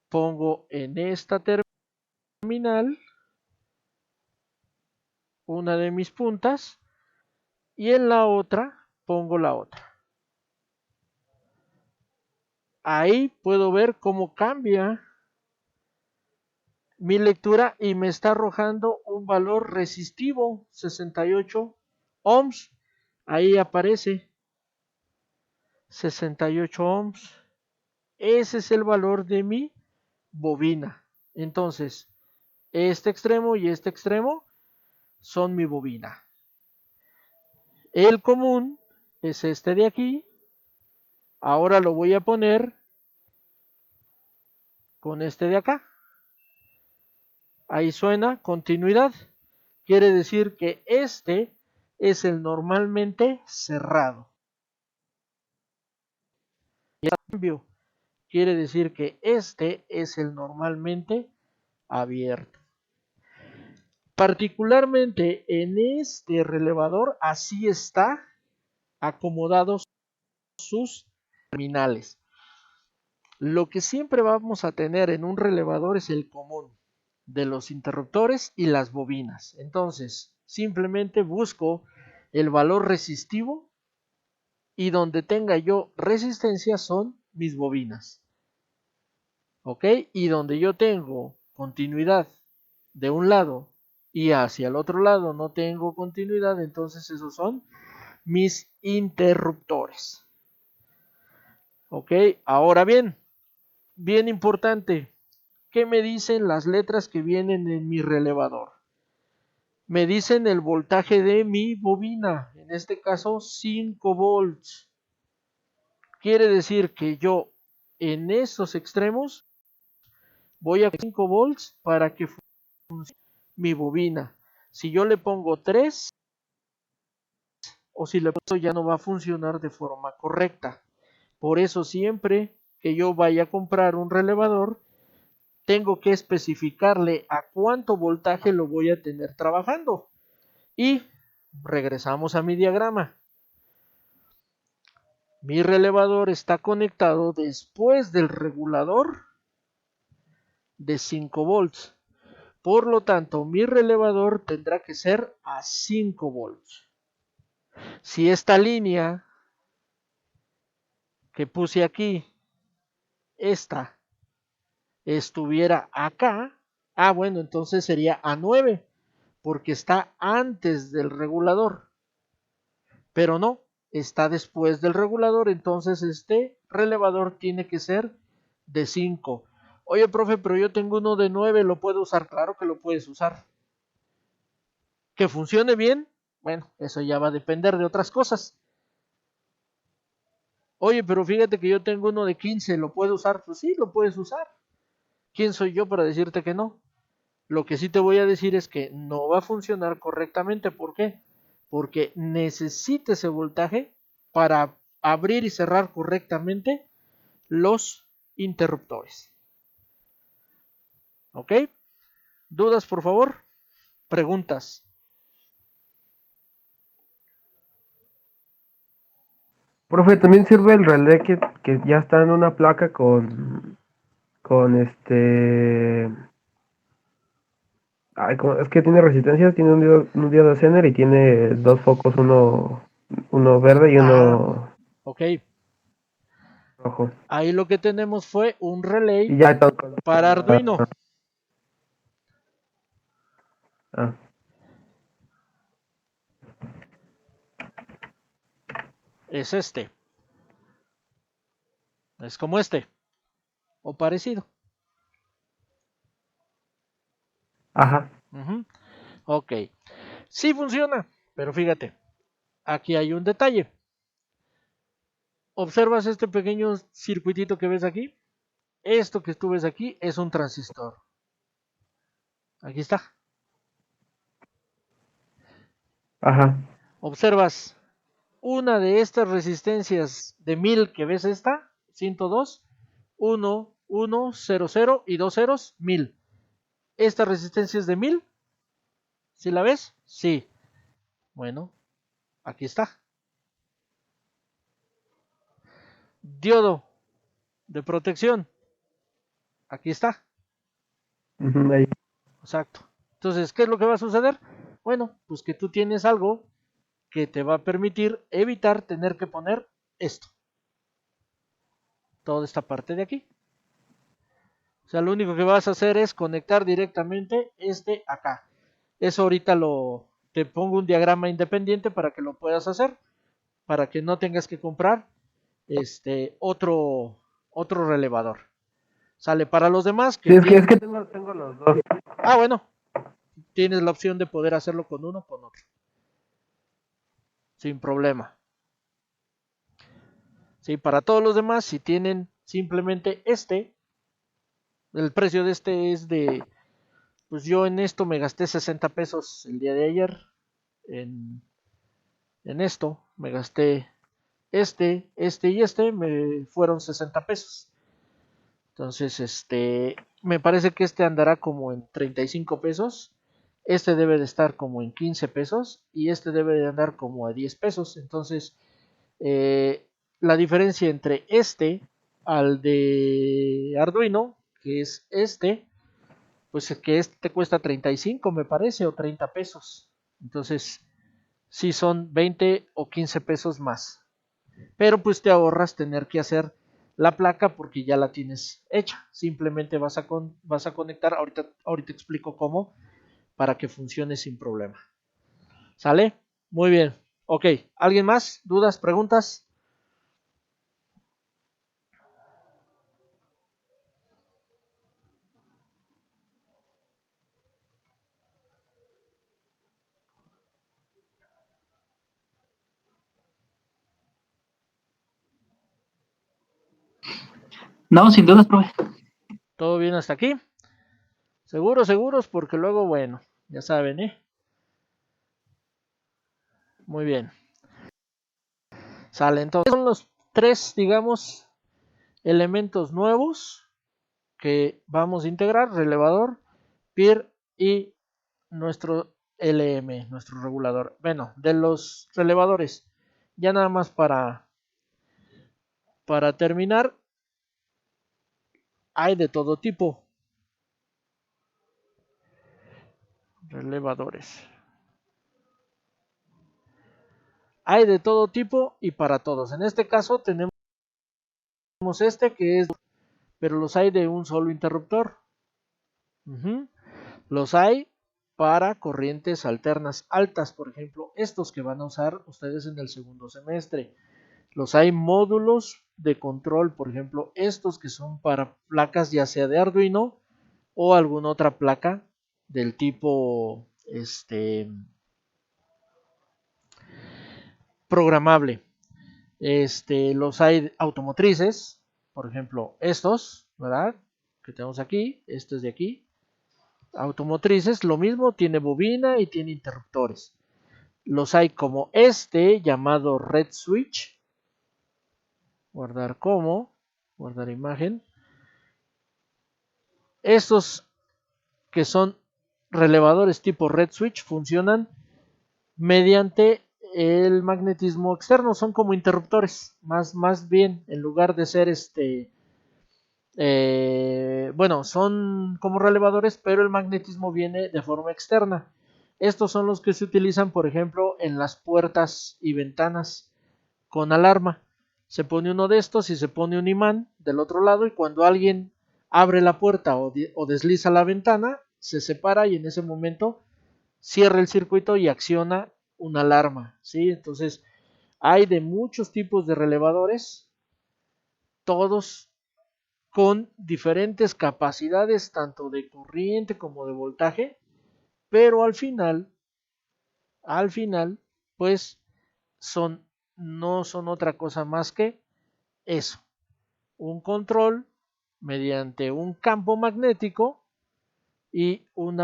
pongo en esta terminal una de mis puntas y en la otra pongo la otra. Ahí puedo ver cómo cambia mi lectura y me está arrojando un valor resistivo, 68 ohms. Ahí aparece 68 ohms. Ese es el valor de mi bobina. Entonces, este extremo y este extremo son mi bobina. El común es este de aquí. Ahora lo voy a poner con este de acá. Ahí suena continuidad. Quiere decir que este es el normalmente cerrado. Y el cambio quiere decir que este es el normalmente abierto. Particularmente en este relevador, así está acomodados sus terminales. Lo que siempre vamos a tener en un relevador es el común de los interruptores y las bobinas. Entonces, simplemente busco el valor resistivo y donde tenga yo resistencia son mis bobinas. ¿Ok? Y donde yo tengo continuidad de un lado y hacia el otro lado no tengo continuidad, entonces esos son mis interruptores. Ok, ahora bien, bien importante, ¿qué me dicen las letras que vienen en mi relevador? Me dicen el voltaje de mi bobina, en este caso 5 volts. Quiere decir que yo en esos extremos voy a 5 volts para que funcione mi bobina. Si yo le pongo 3 o si le pongo ya no va a funcionar de forma correcta. Por eso siempre que yo vaya a comprar un relevador, tengo que especificarle a cuánto voltaje lo voy a tener trabajando. Y regresamos a mi diagrama. Mi relevador está conectado después del regulador de 5 volts. Por lo tanto, mi relevador tendrá que ser a 5 volts. Si esta línea que puse aquí, esta, estuviera acá, bueno, entonces sería a 9, porque está antes del regulador. Pero no, está después del regulador, entonces este relevador tiene que ser de 5. Oye, profe, pero yo tengo uno de 9, ¿lo puedo usar? Claro que lo puedes usar. ¿Que funcione bien? Bueno, eso ya va a depender de otras cosas. Oye, pero fíjate que yo tengo uno de 15, ¿lo puedo usar? Pues sí, lo puedes usar. ¿Quién soy yo para decirte que no? Lo que sí te voy a decir es que no va a funcionar correctamente. ¿Por qué? Porque necesita ese voltaje para abrir y cerrar correctamente los interruptores. ¿Ok? ¿Dudas, por favor? Preguntas. Profe, también sirve el relé que ya está en una placa con es que tiene resistencia, tiene un diodo Zener y tiene dos focos, uno verde y uno Ok. rojo. Ahí lo que tenemos fue un relay Y ya todo. para Arduino. Ah, Es este. Es como este. O parecido. ajá. Ok. Sí funciona. Pero fíjate. Aquí hay un detalle. ¿Observas este pequeño circuitito que ves aquí? Esto que tú ves aquí es un transistor. Aquí está. Ajá. Observas una de estas resistencias de 1000 que ves esta, 102, 1, 1, 0, 0 y dos ceros, 1000. Esta resistencia es de 1000. ¿Sí la ves? Sí. Bueno, aquí está. Diodo de protección. Aquí está. Ahí. Exacto. Entonces, ¿qué es lo que va a suceder? Bueno, pues que tú tienes algo que te va a permitir evitar tener que poner esto. Toda esta parte de aquí. O sea, lo único que vas a hacer es conectar directamente este acá. Eso ahorita te pongo un diagrama independiente para que lo puedas hacer, para que no tengas que comprar otro relevador. Sale para los demás Sí, que es tienen. que tengo los dos. Bueno, tienes la opción de poder hacerlo con uno o con otro. Sin problema. Sí, para todos los demás, si tienen simplemente el precio de este es de, pues yo en esto me gasté 60 pesos el día de ayer. En, en esto me gasté y me fueron 60 pesos. Entonces, me parece que este andará como en 35 pesos. Este debe de estar como en 15 pesos y este debe de andar como a 10 pesos. Entonces, la diferencia entre al de Arduino, que es pues que este te cuesta 35 me parece, o 30 pesos. Entonces, sí son 20 o 15 pesos más. Pero pues te ahorras tener que hacer la placa porque ya la tienes hecha. Simplemente vas a conectar, ahorita explico cómo, para que funcione sin problema. ¿Sale? Muy bien. Ok, ¿alguien más? ¿Dudas? ¿Preguntas? No, sin duda, profe. ¿Todo bien hasta aquí? Seguros, porque luego, bueno, ya saben, ¿eh? Muy bien. Sale, entonces son los tres, digamos, elementos nuevos que vamos a integrar: relevador, PIR y nuestro LM, nuestro regulador. Bueno, de los relevadores, ya nada más para terminar, hay de todo tipo. Relevadores. Hay de todo tipo y para todos. En este caso tenemos este que es, pero los hay de un solo interruptor. Los hay para corrientes alternas altas, por ejemplo, estos que van a usar ustedes en el segundo semestre. Los hay módulos de control, por ejemplo, estos que son para placas ya sea de Arduino o alguna otra placa del tipo programable. Los hay automotrices, por ejemplo, estos, ¿verdad? Que tenemos aquí, este es de aquí. Automotrices, lo mismo, tiene bobina y tiene interruptores. Los hay como este, llamado Red Switch. Guardar como, guardar imagen. Estos que son relevadores tipo Red Switch funcionan mediante el magnetismo externo, son como interruptores, más bien, en lugar de ser bueno, son como relevadores, pero el magnetismo viene de forma externa. Estos son los que se utilizan, por ejemplo, en las puertas y ventanas con alarma. Se pone uno de estos y se pone un imán del otro lado, y cuando alguien abre la puerta o desliza la ventana, se separa y en ese momento cierra el circuito y acciona una alarma, ¿sí? Entonces, hay de muchos tipos de relevadores, todos con diferentes capacidades, tanto de corriente como de voltaje, pero al final, pues no son otra cosa más que eso, un control mediante un campo magnético y un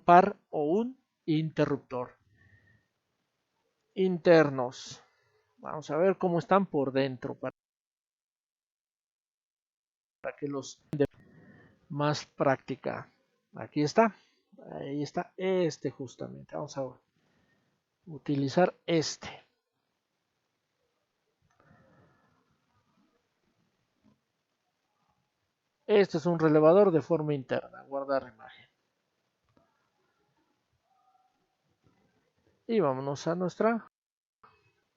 par o un interruptor internos. Vamos a ver cómo están por dentro para que los de más práctica. Aquí está. Ahí está justamente. Vamos a utilizar este. Este es un relevador de forma interna. Guardar imagen. Y vámonos a nuestra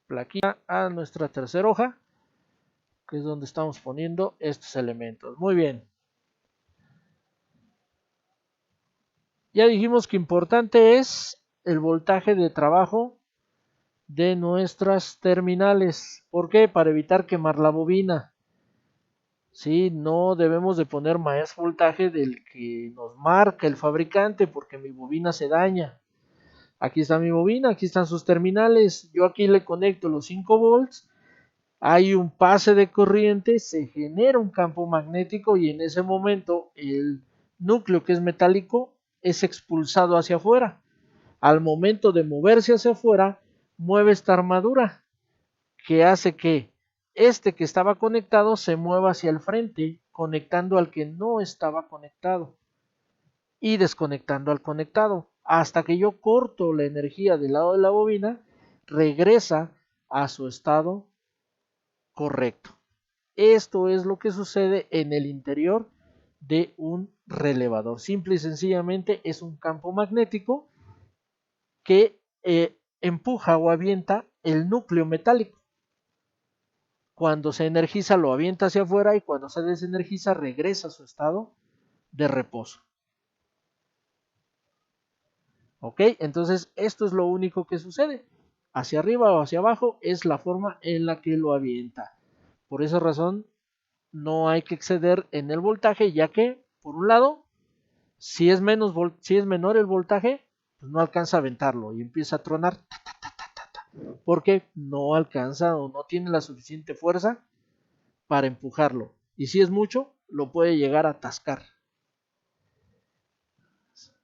plaquita, a nuestra tercera hoja, que es donde estamos poniendo estos elementos. Muy bien. Ya dijimos que importante es el voltaje de trabajo de nuestras terminales. ¿Por qué? Para evitar quemar la bobina. Sí, no debemos de poner más voltaje del que nos marca el fabricante, porque mi bobina se daña. Aquí está mi bobina, aquí están sus terminales. Yo aquí le conecto los 5 volts. Hay un pase de corriente, se genera un campo magnético y en ese momento el núcleo, que es metálico, es expulsado hacia afuera. Al momento de moverse hacia afuera, mueve esta armadura, que hace que este que estaba conectado se mueva hacia el frente, conectando al que no estaba conectado y desconectando al conectado. Hasta que yo corto la energía del lado de la bobina, regresa a su estado correcto. Esto es lo que sucede en el interior de un relevador. Simple y sencillamente es un campo magnético que empuja o avienta el núcleo metálico. Cuando se energiza lo avienta hacia afuera y cuando se desenergiza regresa a su estado de reposo. ¿Ok? Entonces esto es lo único que sucede. Hacia arriba o hacia abajo es la forma en la que lo avienta. Por esa razón no hay que exceder en el voltaje, ya que, por un lado, si es menor el voltaje, pues no alcanza a aventarlo y empieza a tronar, porque no alcanza o no tiene la suficiente fuerza para empujarlo. Y si es mucho, lo puede llegar a atascar.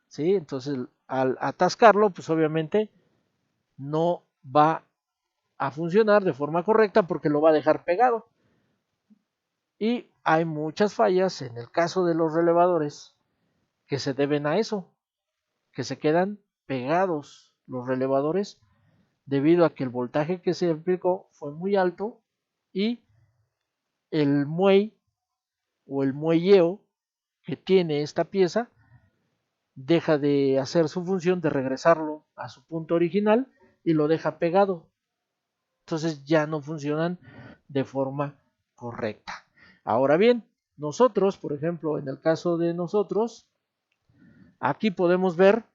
¿Sí? Entonces, al atascarlo, pues obviamente no va a funcionar de forma correcta porque lo va a dejar pegado. Y hay muchas fallas en el caso de los relevadores que se deben a eso, que se quedan pegados los relevadores debido a que el voltaje que se aplicó fue muy alto y el muelle o el muelleo que tiene esta pieza deja de hacer su función de regresarlo a su punto original y lo deja pegado. Entonces ya no funcionan de forma correcta. Ahora bien, nosotros, por ejemplo, en el caso de nosotros, aquí podemos ver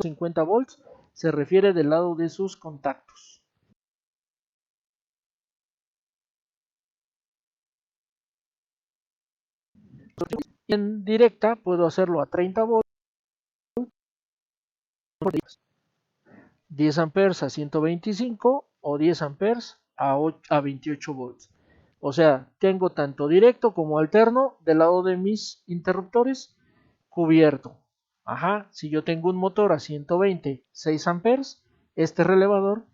50 volts se refiere del lado de sus contactos. En directa puedo hacerlo a 30 volts, 10 amperes a 125 o 10 amperes a 28 volts. O sea, tengo tanto directo como alterno del lado de mis interruptores cubierto. Ajá, si yo tengo un motor a 120, 6 amperes, este relevador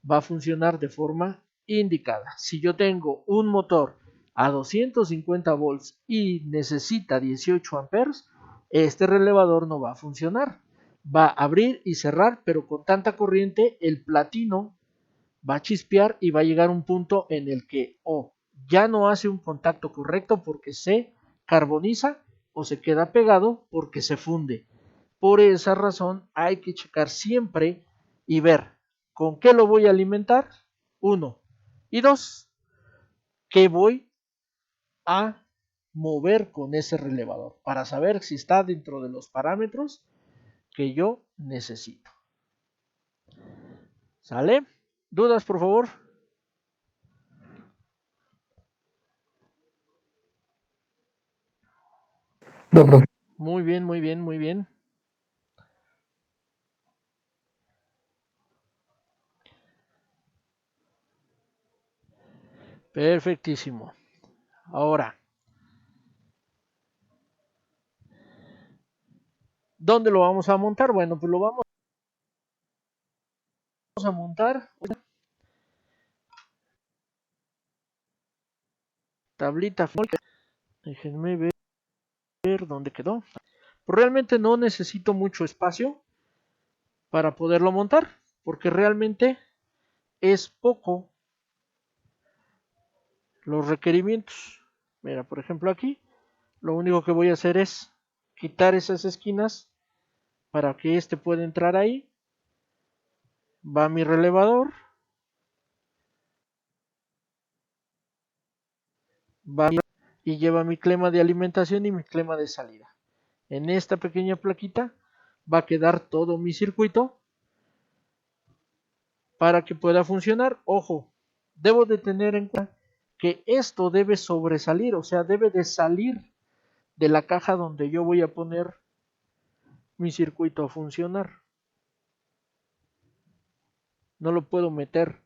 va a funcionar de forma indicada. Si yo tengo un motor a 250 volts y necesita 18 amperes, este relevador no va a funcionar. Va a abrir y cerrar, pero con tanta corriente el platino va a chispear y va a llegar a un punto en el que o ya no hace un contacto correcto porque se carboniza o se queda pegado porque se funde. Por esa razón hay que checar siempre y ver con qué lo voy a alimentar, 1, y 2, qué voy a mover con ese relevador para saber si está dentro de los parámetros que yo necesito. ¿Sale? ¿Dudas, por favor? No, profe. Muy bien, muy bien, muy bien. Perfectísimo. Ahora, ¿dónde lo vamos a montar? Bueno, pues lo vamos a montar. Tablita. Déjenme ver dónde quedó. Pues realmente no necesito mucho espacio para poderlo montar, porque realmente es poco los requerimientos. Mira, por ejemplo aquí, lo único que voy a hacer es quitar esas esquinas para que este pueda entrar ahí. Va mi relevador. Va y lleva mi clema de alimentación y mi clema de salida. En esta pequeña plaquita va a quedar todo mi circuito para que pueda funcionar. Ojo, debo de tener en cuenta que esto debe sobresalir, o sea, debe de salir de la caja donde yo voy a poner mi circuito a funcionar. No lo puedo meter,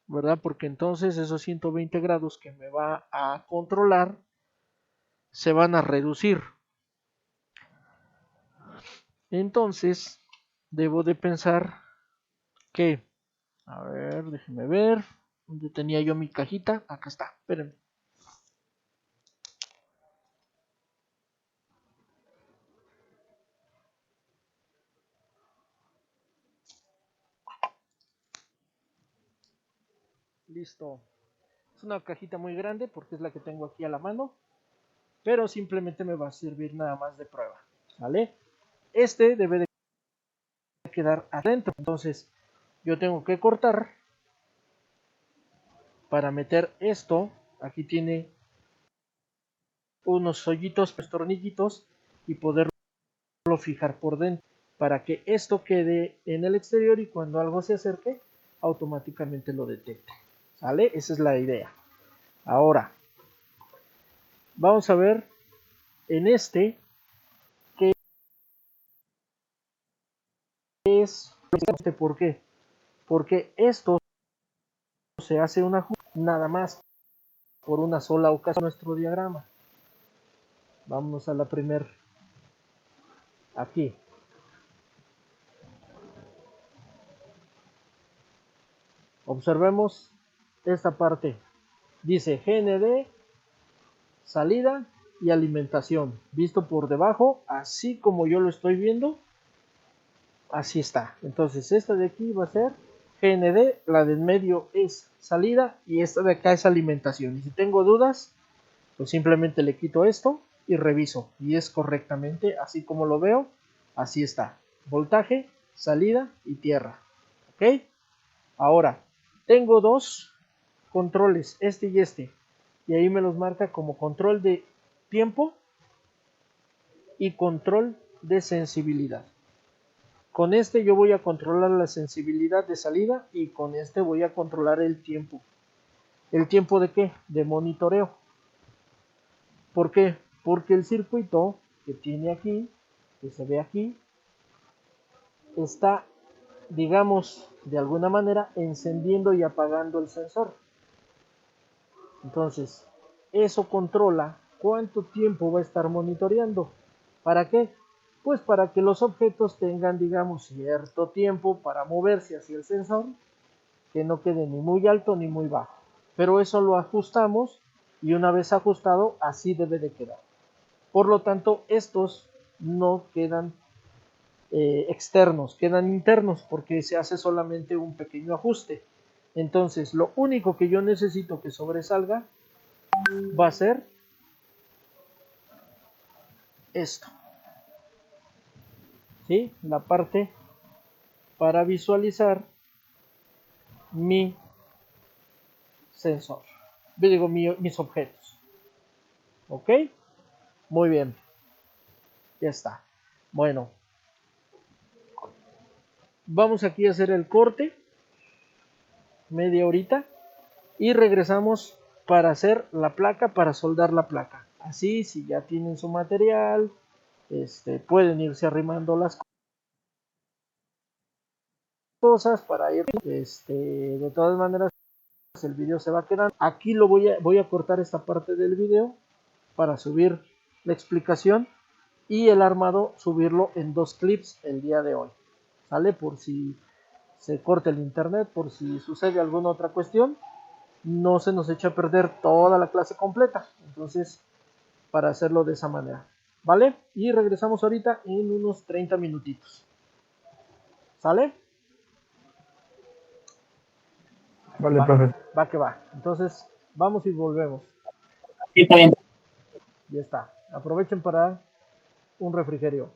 ¿verdad? Porque entonces esos 120 grados que me va a controlar se van a reducir. Entonces, debo de pensar que, a ver, déjenme ver, ¿dónde tenía yo mi cajita? Acá está, espérenme. Listo. Es una cajita muy grande porque es la que tengo aquí a la mano, pero simplemente me va a servir nada más de prueba, ¿vale? Este debe de quedar adentro, entonces yo tengo que cortar para meter esto. Aquí tiene unos hoyitos, unos tornillitos y poderlo fijar por dentro para que esto quede en el exterior y cuando algo se acerque automáticamente lo detecte, ¿sale? Esa es la idea. Ahora vamos a ver en este es este por qué. porque esto se hace un ajuste nada más por una sola ocasión nuestro diagrama. Vámonos a la primer, aquí. Observemos esta parte. Dice GND, salida y alimentación. Visto por debajo, así como yo lo estoy viendo, así está. Entonces esta de aquí va a ser GND, la del medio es salida y esta de acá es alimentación. Y si tengo dudas, pues simplemente le quito esto y reviso. Y es correctamente así como lo veo, así está. Voltaje, salida y tierra. ¿Ok? Ahora, tengo dos controles, este y este. Y ahí me los marca como control de tiempo y control de sensibilidad. Con este yo voy a controlar la sensibilidad de salida y con este voy a controlar el tiempo. ¿El tiempo de qué? De monitoreo. ¿Por qué? Porque el circuito que tiene aquí, que se ve aquí, está, digamos, de alguna manera encendiendo y apagando el sensor. Entonces, eso controla cuánto tiempo va a estar monitoreando. ¿Para qué? Pues para que los objetos tengan, digamos, cierto tiempo para moverse hacia el sensor, que no quede ni muy alto ni muy bajo. Pero eso lo ajustamos y una vez ajustado, así debe de quedar. Por lo tanto, estos no quedan externos, quedan internos porque se hace solamente un pequeño ajuste. Entonces, lo único que yo necesito que sobresalga va a ser esto, ¿sí? La parte para visualizar mi sensor, digo mis objetos. ¿Ok? Muy bien, ya está. Bueno, vamos aquí a hacer el corte, media horita, y regresamos para hacer la placa, para soldar la placa. Así, si ya tienen su material, pueden irse arrimando las cosas para ir, de todas maneras el video se va a quedar. Aquí voy a cortar esta parte del video para subir la explicación y el armado subirlo en 2 clips el día de hoy. ¿Sale? Por si se corta el internet, por si sucede alguna otra cuestión, no se nos echa a perder toda la clase completa. Entonces, para hacerlo de esa manera. ¿Vale? Y regresamos ahorita en unos 30 minutitos. ¿Sale? Vale, profe. Va que va. Entonces, vamos y volvemos. Sí, está bien. Ya está. Aprovechen para un refrigerio.